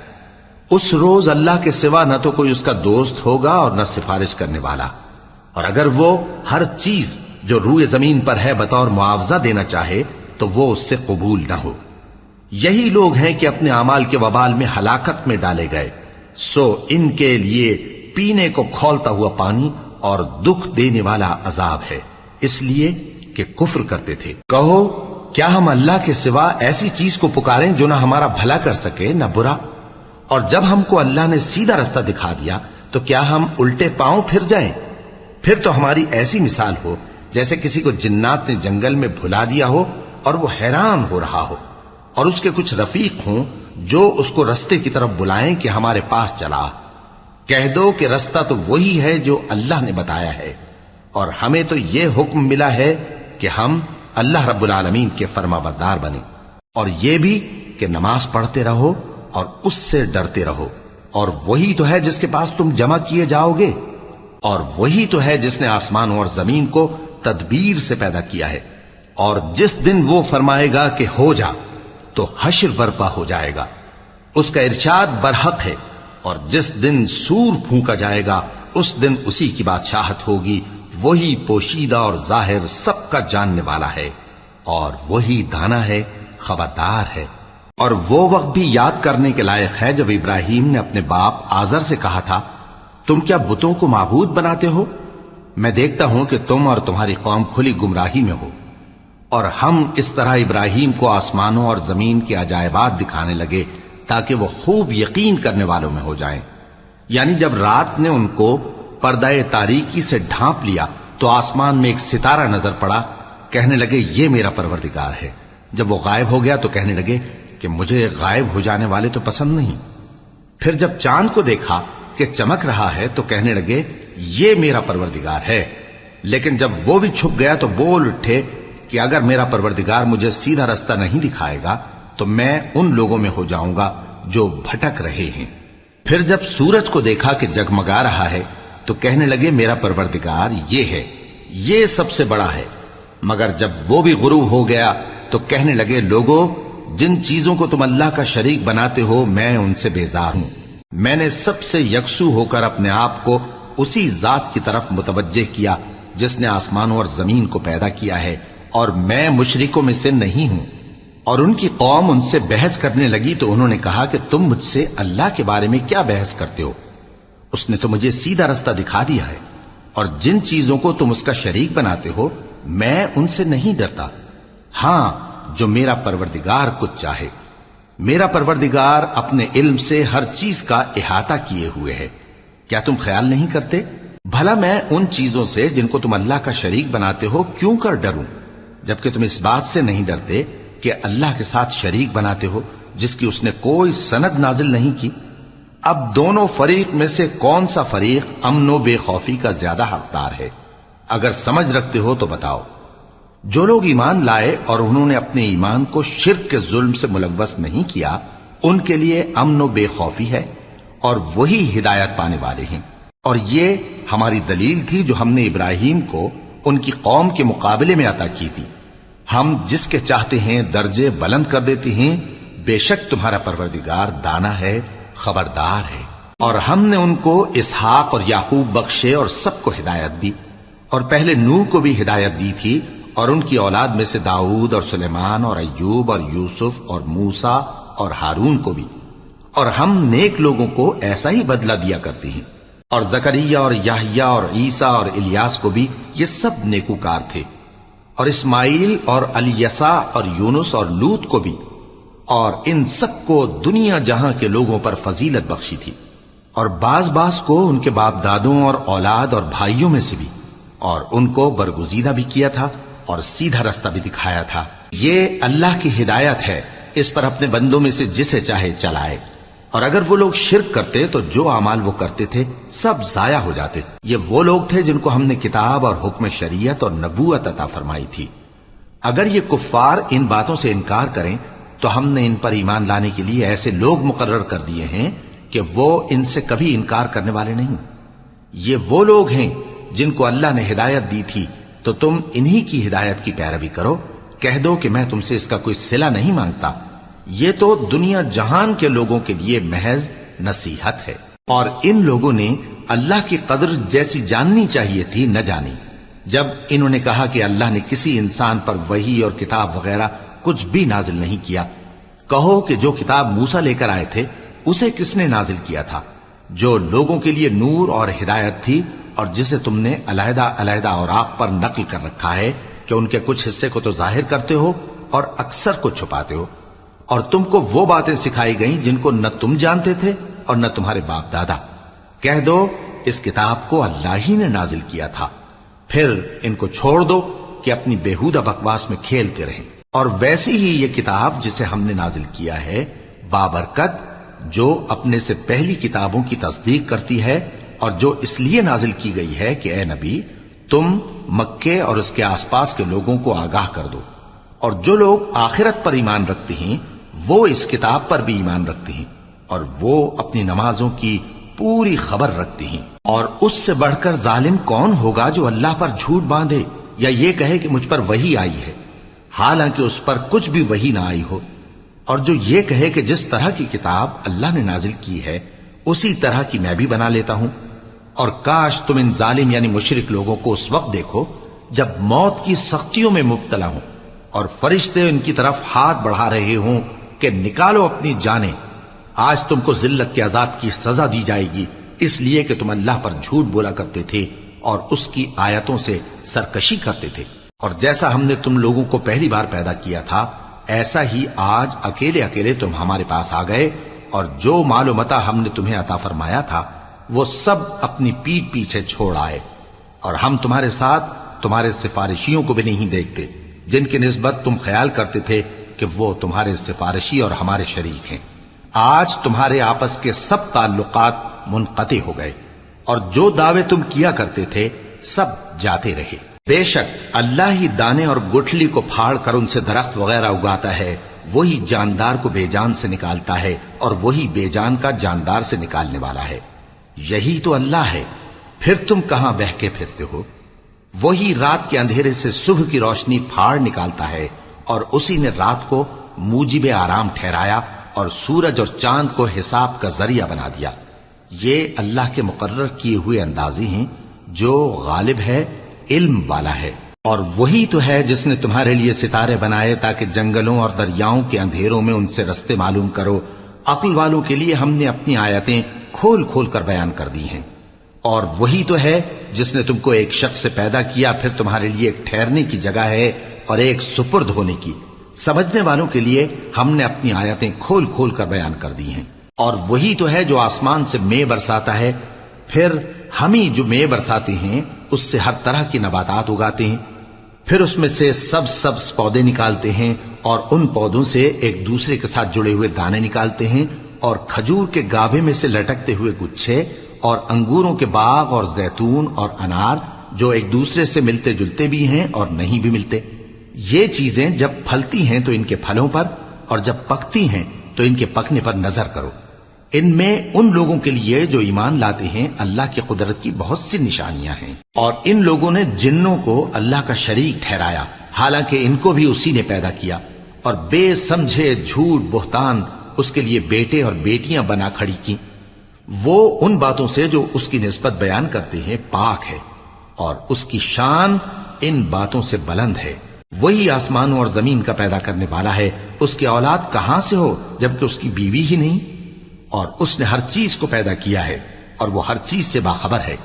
اس روز اللہ کے سوا نہ تو کوئی اس کا دوست ہوگا اور نہ سفارش کرنے والا، اور اگر وہ ہر چیز جو روئے زمین پر ہے بطور معاوضہ دینا چاہے تو وہ اس سے قبول نہ ہو۔ یہی لوگ ہیں کہ اپنے اعمال کے وبال میں ہلاکت میں ڈالے گئے، سو ان کے لیے پینے کو کھولتا ہوا پانی اور دکھ دینے والا عذاب ہے، اس لیے کہ کفر کرتے تھے۔ کہو کیا ہم اللہ کے سوا ایسی چیز کو پکاریں جو نہ ہمارا بھلا کر سکے نہ برا؟ اور جب ہم کو اللہ نے سیدھا رستہ دکھا دیا تو کیا ہم الٹے پاؤں پھر جائیں؟ پھر تو ہماری ایسی مثال ہو جیسے کسی کو جنات نے جنگل میں بھلا دیا ہو اور وہ حیران ہو رہا ہو، اور اس کے کچھ رفیق ہوں جو اس کو رستے کی طرف بلائیں کہ ہمارے پاس چلا۔ کہہ دو کہ رستہ تو وہی ہے جو اللہ نے بتایا ہے، اور ہمیں تو یہ حکم ملا ہے کہ ہم اللہ رب العالمین کے فرما بردار بنیں، اور یہ بھی کہ نماز پڑھتے رہو اور اس سے ڈرتے رہو، اور وہی تو ہے جس کے پاس تم جمع کیے جاؤ گے، اور وہی تو ہے جس نے آسمانوں اور زمین کو تدبیر سے پیدا کیا ہے، اور جس دن وہ فرمائے گا کہ ہو جا تو حشر برپا ہو جائے گا، اس کا ارشاد برحق ہے، اور جس دن سور پھونکا جائے گا اس دن اسی کی بادشاہت ہوگی، وہی پوشیدہ اور ظاہر سب کا جاننے والا ہے، اور وہی دانا ہے، خبردار ہے۔ اور وہ وقت بھی یاد کرنے کے لائق ہے جب ابراہیم نے اپنے باپ آزر سے کہا تھا، تم کیا بتوں کو معبود بناتے ہو؟ میں دیکھتا ہوں کہ تم اور تمہاری قوم کھلی گمراہی میں ہو۔ اور ہم اس طرح ابراہیم کو آسمانوں اور زمین کے عجائبات دکھانے لگے تاکہ وہ خوب یقین کرنے والوں میں ہو جائیں۔ یعنی جب رات نے ان کو پردہ تاریکی سے ڈھانپ لیا تو آسمان میں ایک ستارہ نظر پڑا، کہنے لگے یہ میرا پروردگار ہے۔ جب وہ غائب ہو گیا تو کہنے لگے کہ مجھے غائب ہو جانے والے تو پسند نہیں۔ پھر جب چاند کو دیکھا کہ چمک رہا ہے تو کہنے لگے یہ میرا پروردگار ہے۔ لیکن جب وہ بھی چھپ گیا تو بول اٹھے کہ اگر میرا پروردگار مجھے سیدھا رستہ نہیں دکھائے گا تو میں ان لوگوں میں ہو جاؤں گا جو بھٹک رہے ہیں۔ پھر جب سورج کو دیکھا کہ جگمگا رہا ہے تو کہنے لگے میرا پروردگار یہ ہے، یہ سب سے بڑا ہے۔ مگر جب وہ بھی غروب ہو گیا تو کہنے لگے لوگو، جن چیزوں کو تم اللہ کا شریک بناتے ہو میں ان سے بیزار ہوں۔ میں نے سب سے یکسو ہو کر اپنے آپ کو اسی ذات کی طرف متوجہ کیا جس نے آسمانوں اور زمین کو پیدا کیا ہے، اور میں مشرکوں میں سے نہیں ہوں۔ اور ان کی قوم ان سے بحث کرنے لگی تو انہوں نے کہا کہ تم مجھ سے اللہ کے بارے میں کیا بحث کرتے ہو؟ اس نے تو مجھے سیدھا رستہ دکھا دیا ہے، اور جن چیزوں کو تم اس کا شریک بناتے ہو میں ان سے نہیں ڈرتا، ہاں جو میرا پروردگار کچھ چاہے۔ میرا پروردگار اپنے علم سے ہر چیز کا احاطہ کیے ہوئے ہے۔ کیا تم خیال نہیں کرتے؟ بھلا میں ان چیزوں سے جن کو تم اللہ کا شریک بناتے ہو کیوں کر ڈروں، جبکہ تم اس بات سے نہیں ڈرتے کہ اللہ کے ساتھ شریک بناتے ہو جس کی اس نے کوئی سند نازل نہیں کی۔ اب دونوں فریق میں سے کون سا فریق امن و بے خوفی کا زیادہ حقدار ہے؟ اگر سمجھ رکھتے ہو تو بتاؤ۔ جو لوگ ایمان لائے اور انہوں نے اپنے ایمان کو شرک کے ظلم سے ملوث نہیں کیا، ان کے لیے امن و بے خوفی ہے، اور وہی ہدایت پانے والے ہیں۔ اور یہ ہماری دلیل تھی جو ہم نے ابراہیم کو ان کی قوم کے مقابلے میں عطا کی تھی۔ ہم جس کے چاہتے ہیں درجے بلند کر دیتے ہیں، بے شک تمہارا پروردگار دانا ہے، خبردار ہے۔ اور ہم نے ان کو اسحاق اور یعقوب بخشے اور سب کو ہدایت دی، اور پہلے نوح کو بھی ہدایت دی تھی، اور ان کی اولاد میں سے داؤد اور سلیمان اور ایوب اور یوسف اور موسیٰ اور ہارون کو بھی۔ اور ہم نیک لوگوں کو ایسا ہی بدلہ دیا کرتے ہیں۔ اور زکریا اور یحییٰ اور عیسیٰ اور الیاس کو بھی، یہ سب نیکوکار تھے۔ اور اسماعیل اور الیسع اور یونس اور لوط کو بھی، اور ان سب کو دنیا جہاں کے لوگوں پر فضیلت بخشی تھی، اور بعض کو ان کے باپ دادوں اور اولاد اور بھائیوں میں سے بھی، اور ان کو برگزیدہ بھی کیا تھا اور سیدھا رستہ بھی دکھایا تھا۔ یہ اللہ کی ہدایت ہے اس پر اپنے بندوں میں سے جسے چاہے چلائے، اور اگر وہ لوگ شرک کرتے تو جو اعمال وہ کرتے تھے سب ضائع ہو جاتے۔ یہ وہ لوگ تھے جن کو ہم نے کتاب اور حکم شریعت اور نبوت عطا فرمائی تھی۔ اگر یہ کفار ان باتوں سے انکار کریں تو ہم نے ان پر ایمان لانے کے لیے ایسے لوگ مقرر کر دیے ہیں کہ وہ ان سے کبھی انکار کرنے والے نہیں۔ یہ وہ لوگ ہیں جن کو اللہ نے ہدایت دی تھی، تو تم انہی کی ہدایت کی پیروی کرو۔ کہہ دو کہ میں تم سے اس کا کوئی صلہ نہیں مانگتا، یہ تو دنیا جہان کے لوگوں کے لیے محض نصیحت ہے۔ اور ان لوگوں نے اللہ کی قدر جیسی جاننی چاہیے تھی نہ جانی۔ جب انہوں نے کہا کہ اللہ نے کسی انسان پر وحی اور کتاب وغیرہ کچھ بھی نازل نہیں کیا، کہو کہ جو کتاب موسیٰ لے کر آئے تھے اسے کس نے نازل کیا تھا، جو لوگوں کے لیے نور اور ہدایت تھی، اور جسے تم نے علیحدہ علیحدہ اوراق پر نقل کر رکھا ہے کہ ان کے کچھ حصے کو تو ظاہر کرتے ہو اور اکثر کو چھپاتے ہو۔ اور تم کو وہ باتیں سکھائی گئیں جن کو نہ تم جانتے تھے اور نہ تمہارے باپ دادا۔ کہہ دو اس کتاب کو اللہ ہی نے نازل کیا تھا، پھر ان کو چھوڑ دو کہ اپنی بیہودہ بکواس میں کھیلتے رہیں۔ اور ویسی ہی یہ کتاب جسے ہم نے نازل کیا ہے بابرکت، جو اپنے سے پہلی کتابوں کی تصدیق کرتی ہے، اور جو اس لیے نازل کی گئی ہے کہ اے نبی تم مکے اور اس کے آس پاس کے لوگوں کو آگاہ کر دو، اور جو لوگ آخرت پر ایمان رکھتے ہیں وہ اس کتاب پر بھی ایمان رکھتے ہیں، اور وہ اپنی نمازوں کی پوری خبر رکھتے ہیں۔ اور اس سے بڑھ کر ظالم کون ہوگا جو اللہ پر جھوٹ باندھے یا یہ کہے کہ مجھ پر وحی آئی ہے، حالانکہ اس پر کچھ بھی وحی نہ آئی ہو، اور جو یہ کہے کہ جس طرح کی کتاب اللہ نے نازل کی ہے اسی طرح کی میں بھی بنا لیتا ہوں۔ اور کاش تم ان ظالم یعنی مشرک لوگوں کو اس وقت دیکھو جب موت کی سختیوں میں مبتلا ہوں اور فرشتے ان کی طرف ہاتھ بڑھا رہے ہوں کہ نکالو اپنی جانیں، آج تم کو ذلت کے عذاب کی سزا دی جائے گی، اس لیے کہ تم اللہ پر جھوٹ بولا کرتے تھے اور اس کی آیتوں سے سرکشی کرتے تھے۔ اور جیسا ہم نے تم لوگوں کو پہلی بار پیدا کیا تھا ایسا ہی آج اکیلے اکیلے تم ہمارے پاس آ گئے، اور جو مال و متاع ہم نے تمہیں عطا فرمایا تھا وہ سب اپنی پیٹھ پیچھے چھوڑ آئے، اور ہم تمہارے ساتھ تمہارے سفارشیوں کو بھی نہیں دیکھتے جن کی نسبت تم خیال کرتے تھے کہ وہ تمہارے سفارشی اور ہمارے شریک ہیں۔ آج تمہارے آپس کے سب تعلقات منقطع ہو گئے، اور جو دعوے تم کیا کرتے تھے سب جاتے رہے۔ بے شک اللہ ہی دانے اور گٹھلی کو پھاڑ کر ان سے درخت وغیرہ اگاتا ہے، وہی جاندار کو بے جان سے نکالتا ہے اور وہی بے جان کا جاندار سے نکالنے والا ہے۔ یہی تو اللہ ہے، پھر تم کہاں بہہ کے پھرتے ہو؟ وہی رات کے اندھیرے سے صبح کی روشنی پھاڑ نکالتا ہے، اور اسی نے رات کو موجب آرام ٹھہرایا اور سورج اور چاند کو حساب کا ذریعہ بنا دیا۔ یہ اللہ کے مقرر کیے ہوئے اندازے ہیں، جو غالب ہے، علم والا ہے۔ اور وہی تو ہے جس نے تمہارے لیے ستارے بنائے تاکہ جنگلوں اور دریاؤں کے اندھیروں میں ان سے رستے معلوم کرو۔ عقل والوں کے لیے ہم نے اپنی آیتیں کھول کھول کر بیان کر دی ہیں۔ اور وہی تو ہے جس نے تم کو ایک شخص سے پیدا کیا، پھر تمہارے لیے ایک ٹھہرنے کی جگہ ہے اور ایک سپرد ہونے کی۔ سمجھنے والوں کے لیے ہم نے اپنی آیتیں کھول کھول کر بیان کر دی ہیں۔ اور وہی تو ہے جو آسمان سے مے برساتا ہے، پھر ہم ہی جو مے برساتے ہیں اس سے ہر طرح کی نباتات اگاتے ہیں، پھر اس میں سے سبز پودے نکالتے ہیں، اور ان پودوں سے ایک دوسرے کے ساتھ جڑے ہوئے دانے نکالتے ہیں، اور کھجور کے گابھے میں سے لٹکتے ہوئے گچھے، اور انگوروں کے باغ اور زیتون اور انار جو ایک دوسرے سے ملتے جلتے بھی ہیں اور نہیں بھی ملتے۔ یہ چیزیں جب پھلتی ہیں تو ان کے پھلوں پر، اور جب پکتی ہیں تو ان کے پکنے پر نظر کرو۔ ان میں ان لوگوں کے لیے جو ایمان لاتے ہیں اللہ کی قدرت کی بہت سی نشانیاں ہیں۔ اور ان لوگوں نے جنوں کو اللہ کا شریک ٹھہرایا، حالانکہ ان کو بھی اسی نے پیدا کیا، اور بے سمجھے جھوٹ بہتان اس کے لیے بیٹے اور بیٹیاں بنا کھڑی کی۔ وہ ان باتوں سے جو اس کی نسبت بیان کرتے ہیں پاک ہے، اور اس کی شان ان باتوں سے بلند ہے۔ وہی آسمانوں اور زمین کا پیدا کرنے والا ہے، اس کی اولاد کہاں سے ہو جبکہ اس کی بیوی ہی نہیں؟ اور اس نے ہر چیز کو پیدا کیا ہے، اور وہ ہر چیز سے باخبر ہے۔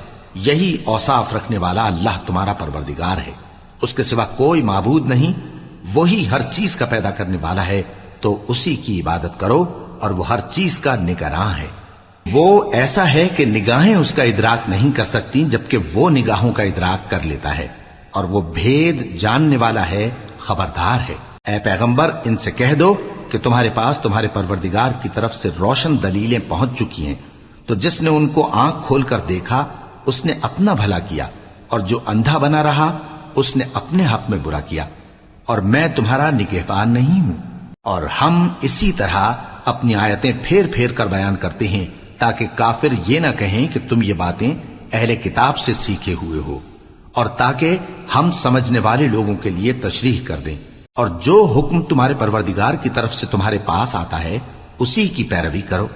یہی اوصاف رکھنے والا اللہ تمہارا پروردگار ہے، اس کے سوا کوئی معبود نہیں۔ وہی ہر چیز کا پیدا کرنے والا ہے، تو اسی کی عبادت کرو، اور وہ ہر چیز کا نگراں ہے۔ وہ ایسا ہے کہ نگاہیں اس کا ادراک نہیں کر سکتی، جبکہ وہ نگاہوں کا ادراک کر لیتا ہے، اور وہ بھید جاننے والا ہے، خبردار ہے۔ اے پیغمبر ان سے کہہ دو کہ تمہارے پاس تمہارے پروردگار کی طرف سے روشن دلیلیں پہنچ چکی ہیں، تو جس نے ان کو آنکھ کھول کر دیکھا اس نے اپنا بھلا کیا، اور جو اندھا بنا رہا اس نے اپنے حق میں برا کیا، اور میں تمہارا نگہبان نہیں ہوں۔ اور ہم اسی طرح اپنی آیتیں پھیر پھیر کر بیان کرتے ہیں تاکہ کافر یہ نہ کہیں کہ تم یہ باتیں اہل کتاب سے سیکھے ہوئے ہو، اور تاکہ ہم سمجھنے والے لوگوں کے لیے تشریح کر دیں۔ اور جو حکم تمہارے پروردگار کی طرف سے تمہارے پاس آتا ہے اسی کی پیروی کرو،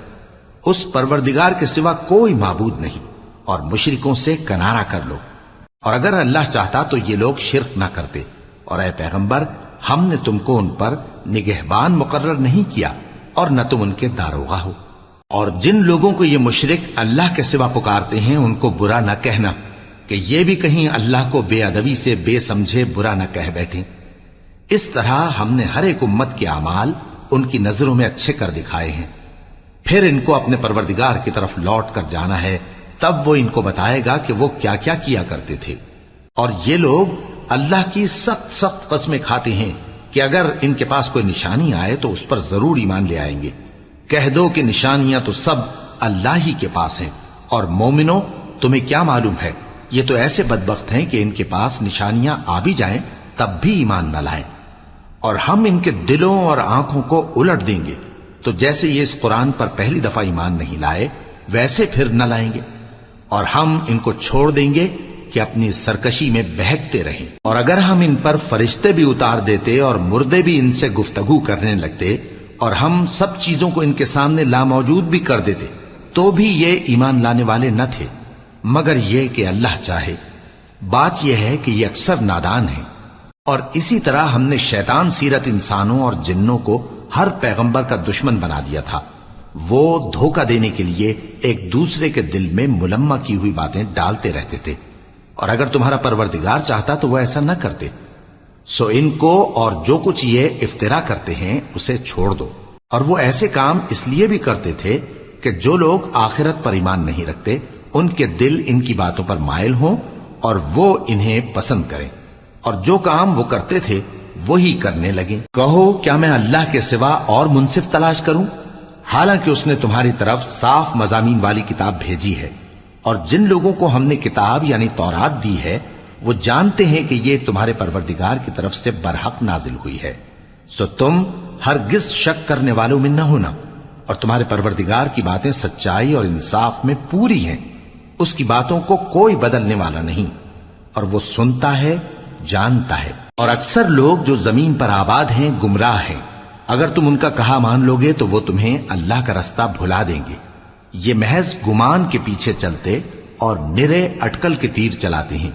اس پروردگار کے سوا کوئی معبود نہیں، اور مشرکوں سے کنارہ کر لو۔ اور اگر اللہ چاہتا تو یہ لوگ شرک نہ کرتے، اور اے پیغمبر ہم نے تم کو ان پر نگہبان مقرر نہیں کیا اور نہ تم ان کے داروغہ ہو۔ اور جن لوگوں کو یہ مشرک اللہ کے سوا پکارتے ہیں ان کو برا نہ کہنا کہ یہ بھی کہیں اللہ کو بے ادبی سے بے سمجھے برا نہ کہہ بیٹھیں۔ اس طرح ہم نے ہر ایک امت کے اعمال ان کی نظروں میں اچھے کر دکھائے ہیں، پھر ان کو اپنے پروردگار کی طرف لوٹ کر جانا ہے، تب وہ ان کو بتائے گا کہ وہ کیا کیا کیا کرتے تھے۔ اور یہ لوگ اللہ کی سخت سخت قسمیں کھاتے ہیں کہ اگر ان کے پاس کوئی نشانی آئے تو اس پر ضرور ایمان لے آئیں گے۔ کہہ دو کہ نشانیاں تو سب اللہ ہی کے پاس ہیں، اور مومنوں تمہیں کیا معلوم ہے، یہ تو ایسے بدبخت ہیں کہ ان کے پاس نشانیاں آ بھی جائیں تب بھی ایمان نہ لائیں۔ اور ہم ان کے دلوں اور آنکھوں کو الٹ دیں گے، تو جیسے یہ اس قرآن پر پہلی دفعہ ایمان نہیں لائے ویسے پھر نہ لائیں گے، اور ہم ان کو چھوڑ دیں گے کہ اپنی سرکشی میں بہکتے رہیں۔ اور اگر ہم ان پر فرشتے بھی اتار دیتے اور مردے بھی ان سے گفتگو کرنے لگتے اور ہم سب چیزوں کو ان کے سامنے لاموجود بھی کر دیتے تو بھی یہ ایمان لانے والے نہ تھے، مگر یہ کہ اللہ چاہے۔ بات یہ ہے کہ یہ اکثر نادان ہیں۔ اور اسی طرح ہم نے شیطان سیرت انسانوں اور جنوں کو ہر پیغمبر کا دشمن بنا دیا تھا، وہ دھوکہ دینے کے لیے ایک دوسرے کے دل میں ملمہ کی ہوئی باتیں ڈالتے رہتے تھے، اور اگر تمہارا پروردگار چاہتا تو وہ ایسا نہ کرتے۔ سو ان کو اور جو کچھ یہ افطرا کرتے ہیں اسے چھوڑ دو۔ اور وہ ایسے کام اس لیے بھی کرتے تھے کہ جو لوگ آخرت پر ایمان نہیں رکھتے ان کے دل ان کی باتوں پر مائل ہوں اور وہ انہیں پسند کریں، اور جو کام وہ کرتے تھے وہی کرنے لگیں۔ کہو کیا میں اللہ کے سوا اور منصف تلاش کروں، حالانکہ اس نے تمہاری طرف صاف مضامین والی کتاب بھیجی ہے، اور جن لوگوں کو ہم نے کتاب یعنی تورات دی ہے وہ جانتے ہیں کہ یہ تمہارے پروردگار کی طرف سے برحق نازل ہوئی ہے، سو تم ہرگز شک کرنے والوں میں نہ ہونا، اور تمہارے پروردگار کی باتیں سچائی اور انصاف میں پوری ہیں، اس کی باتوں کو کوئی بدلنے والا نہیں، اور وہ سنتا ہے جانتا ہے۔ اور اکثر لوگ جو زمین پر آباد ہیں گمراہ ہیں، اگر تم ان کا کہا مان لو گے تو وہ تمہیں اللہ کا رستہ بھلا دیں گے، یہ محض گمان کے پیچھے چلتے اور نرے اٹکل کے تیر چلاتے ہیں۔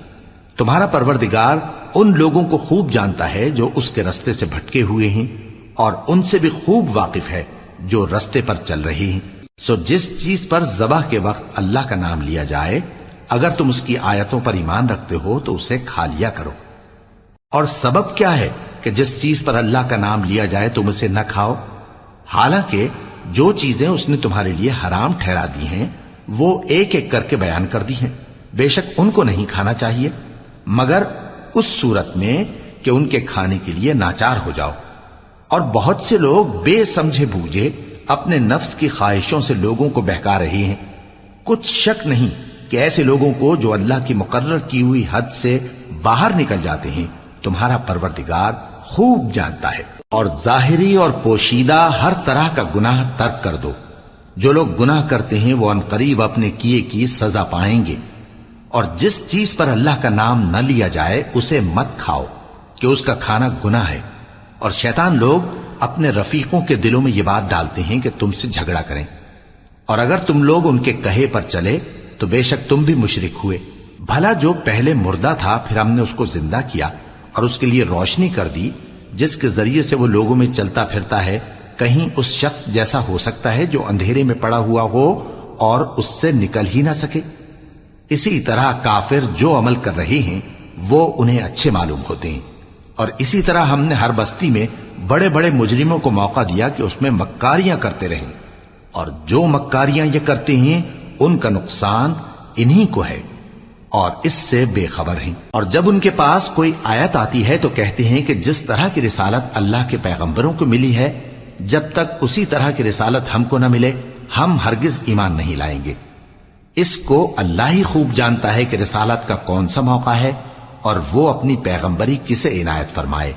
تمہارا پروردگار ان لوگوں کو خوب جانتا ہے جو اس کے رستے سے بھٹکے ہوئے ہیں، اور ان سے بھی خوب واقف ہے جو رستے پر چل رہے ہیں۔ سو جس چیز پر ذبح کے وقت اللہ کا نام لیا جائے اگر تم اس کی آیتوں پر ایمان رکھتے ہو تو اسے کھا لیا کرو۔ اور سبب کیا ہے کہ جس چیز پر اللہ کا نام لیا جائے تم اسے نہ کھاؤ، حالانکہ جو چیزیں اس نے تمہارے لیے حرام ٹھہرا دی ہیں وہ ایک ایک کر کے بیان کر دی ہیں، بے شک ان کو نہیں کھانا چاہیے مگر اس صورت میں کہ ان کے کھانے کے لیے ناچار ہو جاؤ۔ اور بہت سے لوگ بے سمجھے بوجھے اپنے نفس کی خواہشوں سے لوگوں کو بہکا رہے ہیں۔ کچھ شک نہیں کہ ایسے لوگوں کو جو اللہ کی مقرر کی ہوئی حد سے باہر نکل جاتے ہیں تمہارا پروردگار خوب جانتا ہے۔ اور ظاہری اور پوشیدہ ہر طرح کا گناہ ترک کر دو، جو لوگ گناہ کرتے ہیں وہ عنقریب اپنے کیے کی سزا پائیں گے۔ اور جس چیز پر اللہ کا نام نہ لیا جائے اسے مت کھاؤ کہ اس کا کھانا گناہ ہے، اور شیطان لوگ اپنے رفیقوں کے دلوں میں یہ بات ڈالتے ہیں کہ تم سے جھگڑا کریں، اور اگر تم لوگ ان کے کہے پر چلے تو بے شک تم بھی مشرک ہوئے۔ بھلا جو پہلے مردہ تھا پھر ہم نے اس کو زندہ کیا اور اس کے لیے روشنی کر دی جس کے ذریعے سے وہ لوگوں میں چلتا پھرتا ہے، کہیں اس شخص جیسا ہو سکتا ہے جو اندھیرے میں پڑا ہوا ہو اور اس سے نکل ہی نہ سکے؟ اسی طرح کافر جو عمل کر رہے ہیں وہ انہیں اچھے معلوم ہوتے ہیں۔ اور اسی طرح ہم نے ہر بستی میں بڑے بڑے مجرموں کو موقع دیا کہ اس میں مکاریاں کرتے رہیں، اور جو مکاریاں یہ کرتے ہیں ان کا نقصان انہی کو ہے اور اس سے بے خبر ہیں۔ اور جب ان کے پاس کوئی آیت آتی ہے تو کہتے ہیں کہ جس طرح کی رسالت اللہ کے پیغمبروں کو ملی ہے جب تک اسی طرح کی رسالت ہم کو نہ ملے ہم ہرگز ایمان نہیں لائیں گے۔ اس کو اللہ ہی خوب جانتا ہے کہ رسالت کا کون سا موقع ہے اور وہ اپنی پیغمبری کسے عنایت فرمائے۔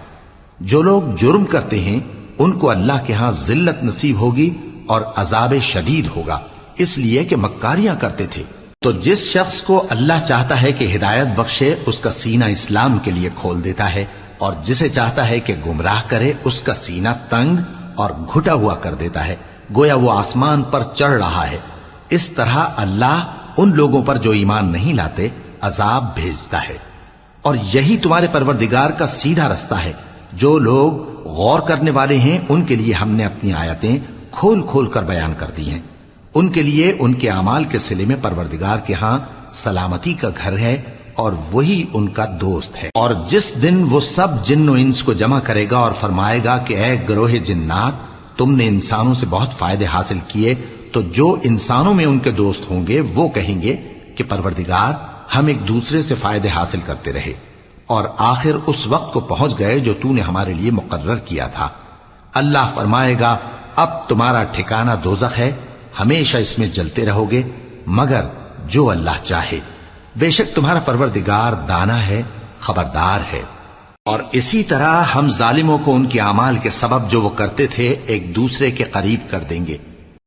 جو لوگ جرم کرتے ہیں ان کو اللہ کے ہاں ذلت نصیب ہوگی اور عذاب شدید ہوگا، اس لیے کہ مکاریاں کرتے تھے۔ تو جس شخص کو اللہ چاہتا ہے کہ ہدایت بخشے اس کا سینہ اسلام کے لیے کھول دیتا ہے، اور جسے چاہتا ہے کہ گمراہ کرے اس کا سینہ تنگ اور گھٹا ہوا کر دیتا ہے، گویا وہ آسمان پر چڑھ رہا ہے۔ اس طرح اللہ ان لوگوں پر جو ایمان نہیں لاتے عذاب بھیجتا ہے۔ اور یہی تمہارے پروردگار کا سیدھا رستہ ہے۔ جو لوگ غور کرنے والے ہیں ان کے لیے ہم نے اپنی آیتیں کھول کھول کر بیان کر دی ہیں۔ ان کے لیے ان کے اعمال کے صلے میں پروردگار کے ہاں سلامتی کا گھر ہے اور وہی ان کا دوست ہے۔ اور جس دن وہ سب جن و انس کو جمع کرے گا اور فرمائے گا کہ اے گروہ جنات، تم نے انسانوں سے بہت فائدے حاصل کیے، تو جو انسانوں میں ان کے دوست ہوں گے وہ کہیں گے کہ پروردگار ہم ایک دوسرے سے فائدے حاصل کرتے رہے اور آخر اس وقت کو پہنچ گئے جو تو نے ہمارے لیے مقرر کیا تھا۔ اللہ فرمائے گا اب تمہارا ٹھکانہ دوزخ ہے، ہمیشہ اس میں جلتے رہو گے مگر جو اللہ چاہے، بے شک تمہارا پروردگار دانا ہے، خبردار ہے۔ اور اسی طرح ہم ظالموں کو ان کے اعمال کے سبب جو وہ کرتے تھے ایک دوسرے کے قریب کر دیں گے۔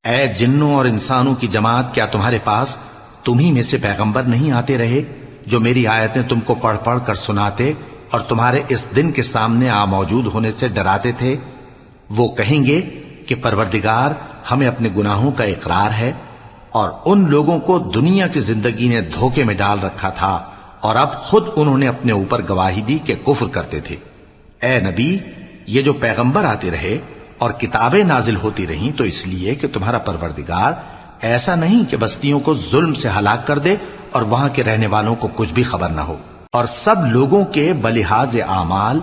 اے جنوں اور انسانوں کی جماعت، کیا تمہارے پاس تمہیں میں سے پیغمبر نہیں آتے رہے جو میری آیتیں تم کو پڑھ پڑھ کر سناتے اور تمہارے اس دن کے سامنے موجود ہونے سے ڈراتے تھے؟ وہ کہیں گے کہ پروردگار ہمیں اپنے گناہوں کا اقرار ہے، اور ان لوگوں کو دنیا کی زندگی نے دھوکے میں ڈال رکھا تھا اور اب خود انہوں نے اپنے اوپر گواہی دی کہ کفر کرتے تھے۔ اے نبی، یہ جو پیغمبر آتے رہے اور کتابیں نازل ہوتی رہیں تو اس لیے کہ تمہارا پروردگار ایسا نہیں کہ بستیوں کو ظلم سے ہلاک کر دے اور وہاں کے رہنے والوں کو کچھ بھی خبر نہ ہو، اور سب لوگوں کے بلحاظ اعمال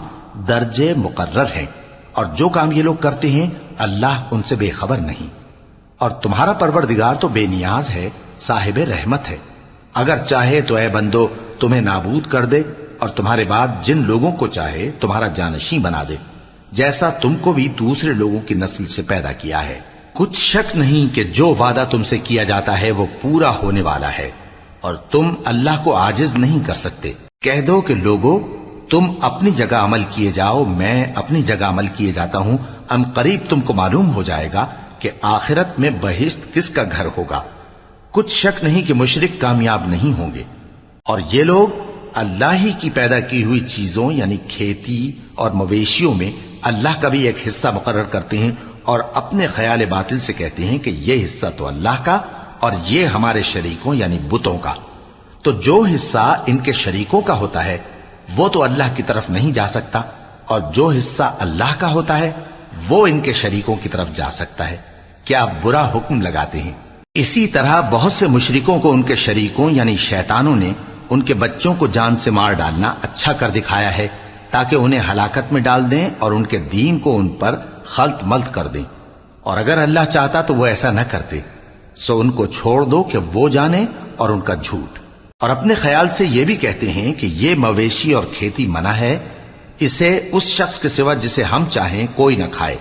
درجے مقرر ہیں، اور جو کام یہ لوگ کرتے ہیں اللہ ان سے بے خبر نہیں۔ اور تمہارا پروردگار تو بے نیاز ہے، صاحب رحمت ہے، اگر چاہے تو اے بندو تمہیں نابود کر دے اور تمہارے بعد جن لوگوں کو چاہے تمہارا جانشیں بنا دے، جیسا تم کو بھی دوسرے لوگوں کی نسل سے پیدا کیا ہے۔ کچھ شک نہیں کہ جو وعدہ تم سے کیا جاتا ہے وہ پورا ہونے والا ہے، اور تم اللہ کو عاجز نہیں کر سکتے۔ کہہ دو کہ لوگو تم اپنی جگہ عمل کیے جاؤ، میں اپنی جگہ عمل کیے جاتا ہوں، ان قریب تم کو معلوم ہو جائے گا کہ آخرت میں بہشت کس کا گھر ہوگا۔ کچھ شک نہیں کہ مشرک کامیاب نہیں ہوں گے۔ اور یہ لوگ اللہ ہی کی پیدا کی ہوئی چیزوں یعنی کھیتی اور مویشیوں میں اللہ کا بھی ایک حصہ مقرر کرتے ہیں اور اپنے خیال باطل سے کہتے ہیں کہ یہ حصہ تو اللہ کا اور یہ ہمارے شریکوں یعنی بتوں کا۔ تو جو حصہ ان کے شریکوں کا ہوتا ہے وہ تو اللہ کی طرف نہیں جا سکتا، اور جو حصہ اللہ کا ہوتا ہے وہ ان کے شریکوں کی طرف جا سکتا ہے۔ کیا برا حکم لگاتے ہیں؟ اسی طرح بہت سے مشرکوں کو ان کے شریکوں یعنی شیطانوں نے ان کے بچوں کو جان سے مار ڈالنا اچھا کر دکھایا ہے تاکہ انہیں ہلاکت میں ڈال دیں اور ان کے دین کو ان پر خلط ملط کر دیں، اور اگر اللہ چاہتا تو وہ ایسا نہ کرتے۔ سو ان کو چھوڑ دو کہ وہ جانے اور ان کا جھوٹ۔ اور اپنے خیال سے یہ بھی کہتے ہیں کہ یہ مویشی اور کھیتی منع ہے، اسے اس شخص کے سوا جسے ہم چاہیں کوئی نہ کھائے،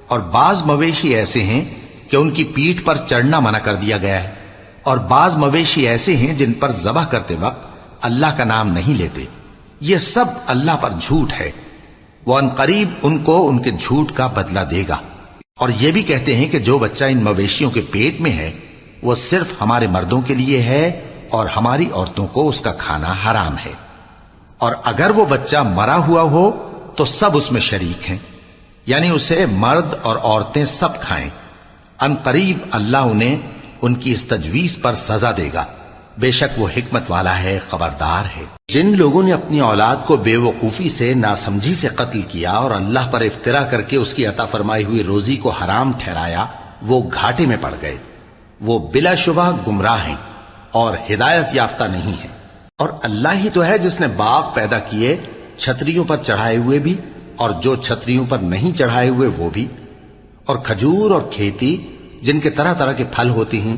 اور بعض مویشی ایسے ہیں کہ ان کی پیٹھ پر چڑھنا منع کر دیا گیا ہے، اور بعض مویشی ایسے ہیں جن پر ذبح کرتے وقت اللہ کا نام نہیں لیتے۔ یہ سب اللہ پر جھوٹ ہے، وہ ان قریب ان کو ان کے جھوٹ کا بدلہ دے گا۔ اور یہ بھی کہتے ہیں کہ جو بچہ ان مویشیوں کے پیٹ میں ہے وہ صرف ہمارے مردوں کے لیے ہے اور ہماری عورتوں کو اس کا کھانا حرام ہے، اور اگر وہ بچہ مرا ہوا ہو تو سب اس میں شریک ہیں، یعنی اسے مرد اور عورتیں سب کھائیں۔ ان قریب اللہ انہیں ان کی اس تجویز پر سزا دے گا، بے شک وہ حکمت والا ہے، خبردار ہے۔ جن لوگوں نے اپنی اولاد کو بے وقوفی سے ناسمجھی سے قتل کیا اور اللہ پر افترا کر کے اس کی عطا فرمائی ہوئی روزی کو حرام ٹھہرایا، وہ گھاٹے میں پڑ گئے، وہ بلا شبہ گمراہ ہیں اور ہدایت یافتہ نہیں ہیں۔ اور اللہ ہی تو ہے جس نے باغ پیدا کیے، چھتریوں پر چڑھائے ہوئے بھی اور جو چھتریوں پر نہیں چڑھائے ہوئے وہ بھی، اور کھجور اور کھیتی جن کے طرح طرح کے پھل ہوتے ہیں،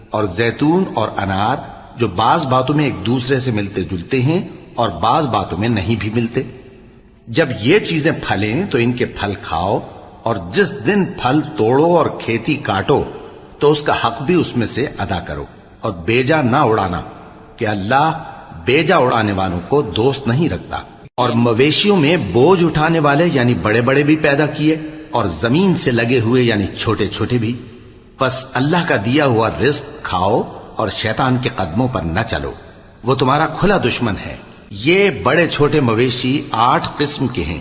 اور زیتون اور انار جو بعض باتوں میں ایک دوسرے سے ملتے جلتے ہیں اور بعض باتوں میں نہیں بھی ملتے۔ جب یہ چیزیں پھلیں تو ان کے پھل کھاؤ اور جس دن پھل توڑو اور کھیتی کاٹو تو اس کا حق بھی اس میں سے ادا کرو، اور بیجا نہ اڑانا کہ اللہ بیجا اڑانے والوں کو دوست نہیں رکھتا۔ اور مویشیوں میں بوجھ اٹھانے والے یعنی بڑے بڑے بھی پیدا کیے، اور زمین سے لگے ہوئے یعنی چھوٹے چھوٹے بھی۔ پس اللہ کا دیا ہوا رزق کھاؤ اور شیطان کے قدموں پر نہ چلو، وہ تمہارا کھلا دشمن ہے۔ یہ بڑے چھوٹے مویشی 8 قسم کے ہیں،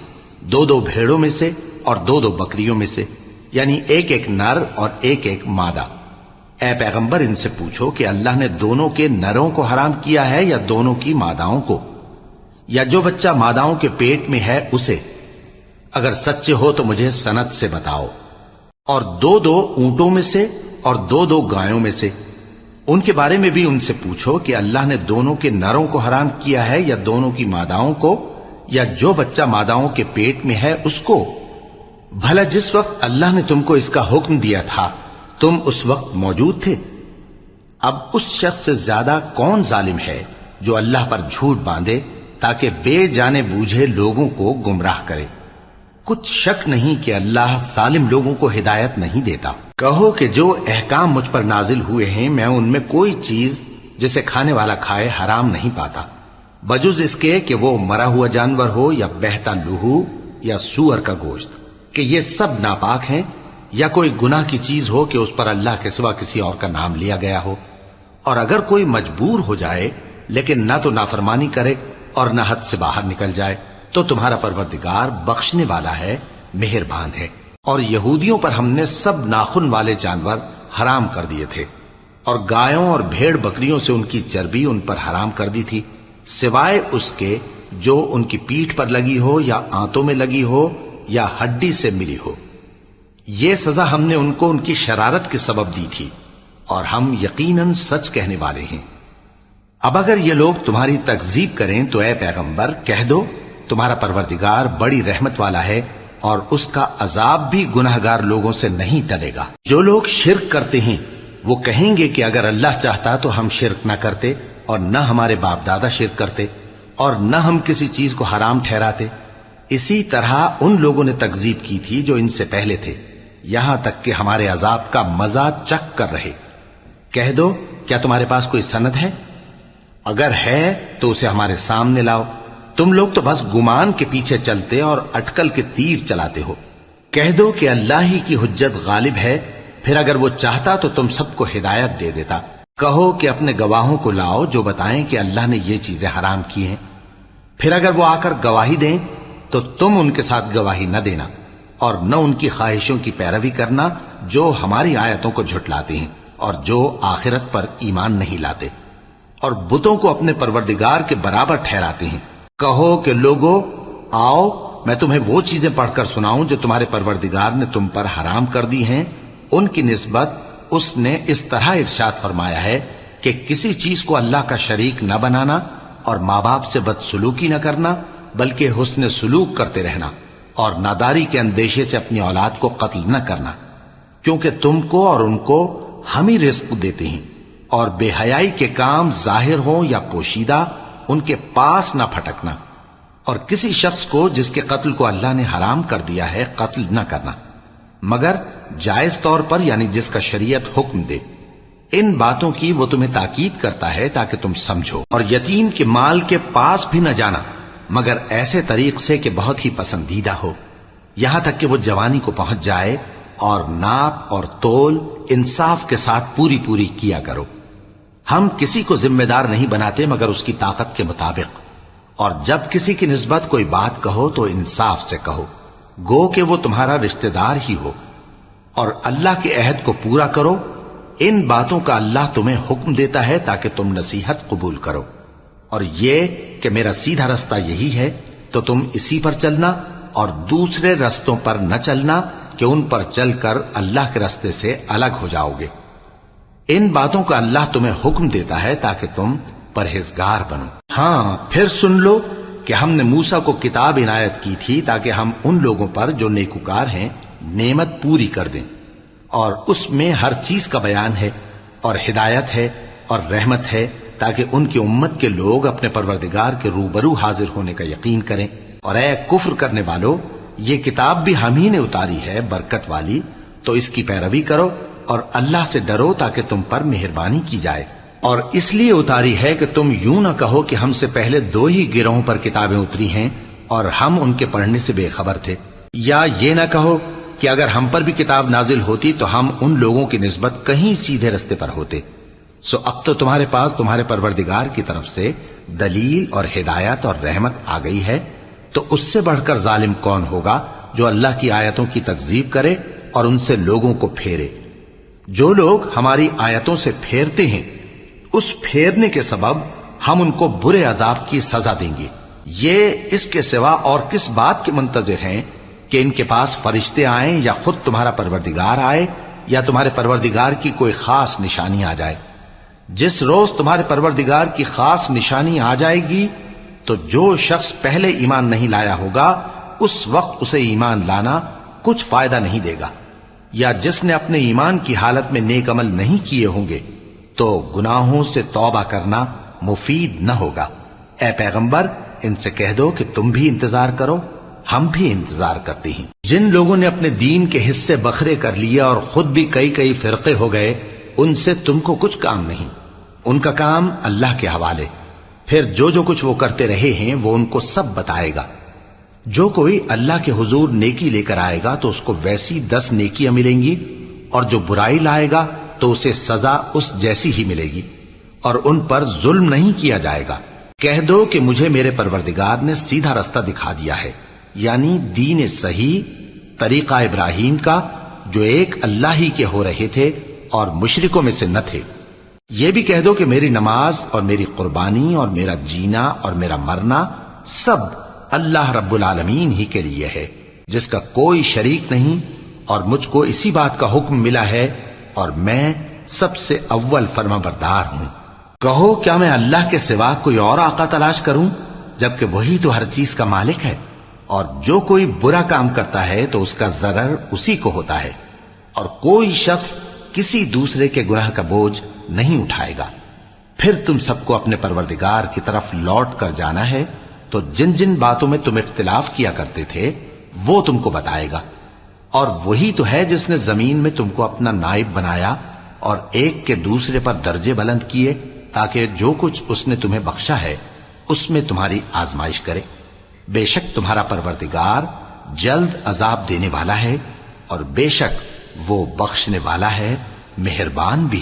2 بھیڑوں میں سے اور 2 بکریوں میں سے، یعنی ایک نر اور ایک مادہ۔ اے پیغمبر ان سے پوچھو کہ اللہ نے دونوں کے نروں کو حرام کیا ہے یا دونوں کی ماداؤں کو، یا جو بچہ ماداؤں کے پیٹ میں ہے اسے؟ اگر سچے ہو تو مجھے سند سے بتاؤ۔ اور 2 اونٹوں میں سے اور 2 گایوں میں سے، ان کے بارے میں بھی ان سے پوچھو کہ اللہ نے دونوں کے نروں کو حرام کیا ہے یا دونوں کی ماداؤں کو، یا جو بچہ ماداؤں کے پیٹ میں ہے اس کو؟ بھلا جس وقت اللہ نے تم کو اس کا حکم دیا تھا تم اس وقت موجود تھے؟ اب اس شخص سے زیادہ کون ظالم ہے جو اللہ پر جھوٹ باندھے تاکہ بے جانے بوجھے لوگوں کو گمراہ کرے؟ کچھ شک نہیں کہ اللہ ظالم لوگوں کو ہدایت نہیں دیتا۔ کہو کہ جو احکام مجھ پر نازل ہوئے ہیں میں ان میں کوئی چیز جسے کھانے والا کھائے حرام نہیں پاتا، بجز اس کے کہ وہ مرا ہوا جانور ہو یا بہتا لہو یا سور کا گوشت، کہ یہ سب ناپاک ہیں، یا کوئی گناہ کی چیز ہو کہ اس پر اللہ کے سوا کسی اور کا نام لیا گیا ہو۔ اور اگر کوئی مجبور ہو جائے لیکن نہ تو نافرمانی کرے اور نہ حد سے باہر نکل جائے تو تمہارا پروردگار بخشنے والا ہے، مہربان ہے۔ اور یہودیوں پر ہم نے سب ناخن والے جانور حرام کر دیے تھے، اور گایوں اور بھیڑ بکریوں سے ان کی چربی ان پر حرام کر دی تھی، سوائے اس کے جو ان کی پیٹھ پر لگی ہو یا آنتوں میں لگی ہو یا ہڈی سے ملی ہو۔ یہ سزا ہم نے ان کو ان کی شرارت کے سبب دی تھی، اور ہم یقیناً سچ کہنے والے ہیں۔ اب اگر یہ لوگ تمہاری تکذیب کریں تو اے پیغمبر کہہ دو تمہارا پروردگار بڑی رحمت والا ہے، اور اس کا عذاب بھی گناہگار لوگوں سے نہیں ٹلے گا۔ جو لوگ شرک کرتے ہیں وہ کہیں گے کہ اگر اللہ چاہتا تو ہم شرک نہ کرتے، اور نہ ہمارے باپ دادا شرک کرتے، اور نہ ہم کسی چیز کو حرام ٹھہراتے۔ اسی طرح ان لوگوں نے تکذیب کی تھی جو ان سے پہلے تھے، یہاں تک کہ ہمارے عذاب کا مزہ چکھ کر رہے۔ کہہ دو کیا تمہارے پاس کوئی سند ہے؟ اگر ہے تو اسے ہمارے سامنے لاؤ۔ تم لوگ تو بس گمان کے پیچھے چلتے اور اٹکل کے تیر چلاتے ہو۔ کہہ دو کہ اللہ ہی کی حجت غالب ہے، پھر اگر وہ چاہتا تو تم سب کو ہدایت دے دیتا۔ کہو کہ اپنے گواہوں کو لاؤ جو بتائیں کہ اللہ نے یہ چیزیں حرام کی ہیں، پھر اگر وہ آ کر گواہی دیں تو تم ان کے ساتھ گواہی نہ دینا، اور نہ ان کی خواہشوں کی پیروی کرنا جو ہماری آیتوں کو جھٹلاتے ہیں اور جو آخرت پر ایمان نہیں لاتے، اور بتوں کو اپنے پروردگار کے برابر ٹھہراتے ہیں۔ کہو کہ لوگو آؤ میں تمہیں وہ چیزیں پڑھ کر سناؤں جو تمہارے پروردگار نے تم پر حرام کر دی ہیں۔ ان کی نسبت اس نے اس طرح ارشاد فرمایا ہے کہ کسی چیز کو اللہ کا شریک نہ بنانا، اور ماں باپ سے بدسلوکی نہ کرنا بلکہ حسن سلوک کرتے رہنا، اور ناداری کے اندیشے سے اپنی اولاد کو قتل نہ کرنا، کیونکہ تم کو اور ان کو ہم ہی رزق دیتے ہیں۔ اور بے حیائی کے کام ظاہر ہوں یا پوشیدہ ان کے پاس نہ پھٹکنا، اور کسی شخص کو جس کے قتل کو اللہ نے حرام کر دیا ہے قتل نہ کرنا، مگر جائز طور پر یعنی جس کا شریعت حکم دے۔ ان باتوں کی وہ تمہیں تاکید کرتا ہے تاکہ تم سمجھو۔ اور یتیم کے مال کے پاس بھی نہ جانا مگر ایسے طریق سے کہ بہت ہی پسندیدہ ہو، یہاں تک کہ وہ جوانی کو پہنچ جائے، اور ناپ اور تول انصاف کے ساتھ پوری پوری کیا کرو۔ ہم کسی کو ذمہ دار نہیں بناتے مگر اس کی طاقت کے مطابق، اور جب کسی کی نسبت کوئی بات کہو تو انصاف سے کہو، گو کہ وہ تمہارا رشتہ دار ہی ہو، اور اللہ کے عہد کو پورا کرو۔ ان باتوں کا اللہ تمہیں حکم دیتا ہے تاکہ تم نصیحت قبول کرو، اور یہ کہ میرا سیدھا رستہ یہی ہے تو تم اسی پر چلنا، اور دوسرے رستوں پر نہ چلنا کہ ان پر چل کر اللہ کے رستے سے الگ ہو جاؤ گے۔ ان باتوں کا اللہ تمہیں حکم دیتا ہے تاکہ تم پرہیزگار بنو۔ ہاں پھر سن لو کہ ہم نے موسیٰ کو کتاب عنایت کی تھی تاکہ ہم ان لوگوں پر جو نیکوکار ہیں نعمت پوری کر دیں، اور اس میں ہر چیز کا بیان ہے اور ہدایت ہے اور رحمت ہے، تاکہ ان کی امت کے لوگ اپنے پروردگار کے روبرو حاضر ہونے کا یقین کریں۔ اور اے کفر کرنے والو، یہ کتاب بھی ہم ہی نے اتاری ہے برکت والی، تو اس کی پیروی کرو اور اللہ سے ڈرو تاکہ تم پر مہربانی کی جائے۔ اور اس لیے اتاری ہے کہ تم یوں نہ کہو کہ ہم سے پہلے 2 ہی گروہوں پر کتابیں اتری ہیں اور ہم ان کے پڑھنے سے بے خبر تھے، یا یہ نہ کہو کہ اگر ہم پر بھی کتاب نازل ہوتی تو ہم ان لوگوں کی نسبت کہیں سیدھے رستے پر ہوتے۔ سو اب تو تمہارے پاس تمہارے پروردگار کی طرف سے دلیل اور ہدایت اور رحمت آ گئی ہے، تو اس سے بڑھ کر ظالم کون ہوگا جو اللہ کی آیتوں کی تکذیب کرے اور ان سے لوگوں کو پھیرے۔ جو لوگ ہماری آیتوں سے پھیرتے ہیں، اس پھیرنے کے سبب ہم ان کو برے عذاب کی سزا دیں گے۔ یہ اس کے سوا اور کس بات کے منتظر ہیں کہ ان کے پاس فرشتے آئیں یا خود تمہارا پروردگار آئے یا تمہارے پروردگار کی کوئی خاص نشانی آ جائے۔ جس روز تمہارے پروردگار کی خاص نشانی آ جائے گی تو جو شخص پہلے ایمان نہیں لایا ہوگا اس وقت اسے ایمان لانا کچھ فائدہ نہیں دے گا، یا جس نے اپنے ایمان کی حالت میں نیک عمل نہیں کیے ہوں گے تو گناہوں سے توبہ کرنا مفید نہ ہوگا۔ اے پیغمبر، ان سے کہہ دو کہ تم بھی انتظار کرو، ہم بھی انتظار کرتے ہیں۔ جن لوگوں نے اپنے دین کے حصے بکھرے کر لیے اور خود بھی کئی فرقے ہو گئے، ان سے تم کو کچھ کام نہیں، ان کا کام اللہ کے حوالے۔ پھر جو کچھ وہ کرتے رہے ہیں وہ ان کو سب بتائے گا۔ جو کوئی اللہ کے حضور نیکی لے کر آئے گا تو اس کو ویسی 10 نیکیاں ملیں گی، اور جو برائی لائے گا تو اسے سزا اس جیسی ہی ملے گی، اور ان پر ظلم نہیں کیا جائے گا۔ کہہ دو کہ مجھے میرے پروردگار نے سیدھا رستہ دکھا دیا ہے، یعنی دین صحیح، طریقہ ابراہیم کا، جو ایک اللہ ہی کے ہو رہے تھے اور مشرکوں میں سے نہ تھے۔ یہ بھی کہہ دو کہ میری نماز اور میری قربانی اور میرا جینا اور میرا مرنا سب اللہ رب العالمین ہی کے لیے ہے، جس کا کوئی شریک نہیں، اور مجھ کو اسی بات کا حکم ملا ہے اور میں سب سے اول فرما بردار ہوں۔ کہو کیا میں اللہ کے سوا کوئی اور آقا تلاش کروں جبکہ وہی تو ہر چیز کا مالک ہے؟ اور جو کوئی برا کام کرتا ہے تو اس کا ضرر اسی کو ہوتا ہے، اور کوئی شخص کسی دوسرے کے گناہ کا بوجھ نہیں اٹھائے گا۔ پھر تم سب کو اپنے پروردگار کی طرف لوٹ کر جانا ہے، تو جن جن باتوں میں تم اختلاف کیا کرتے تھے وہ تم کو بتائے گا۔ اور وہی تو ہے جس نے زمین میں تم کو اپنا نائب بنایا اور ایک کے دوسرے پر درجے بلند کیے، تاکہ جو کچھ اس نے تمہیں بخشا ہے اس میں تمہاری آزمائش کرے۔ بے شک تمہارا پروردگار جلد عذاب دینے والا ہے، اور بے شک وہ بخشنے والا ہے، مہربان بھی۔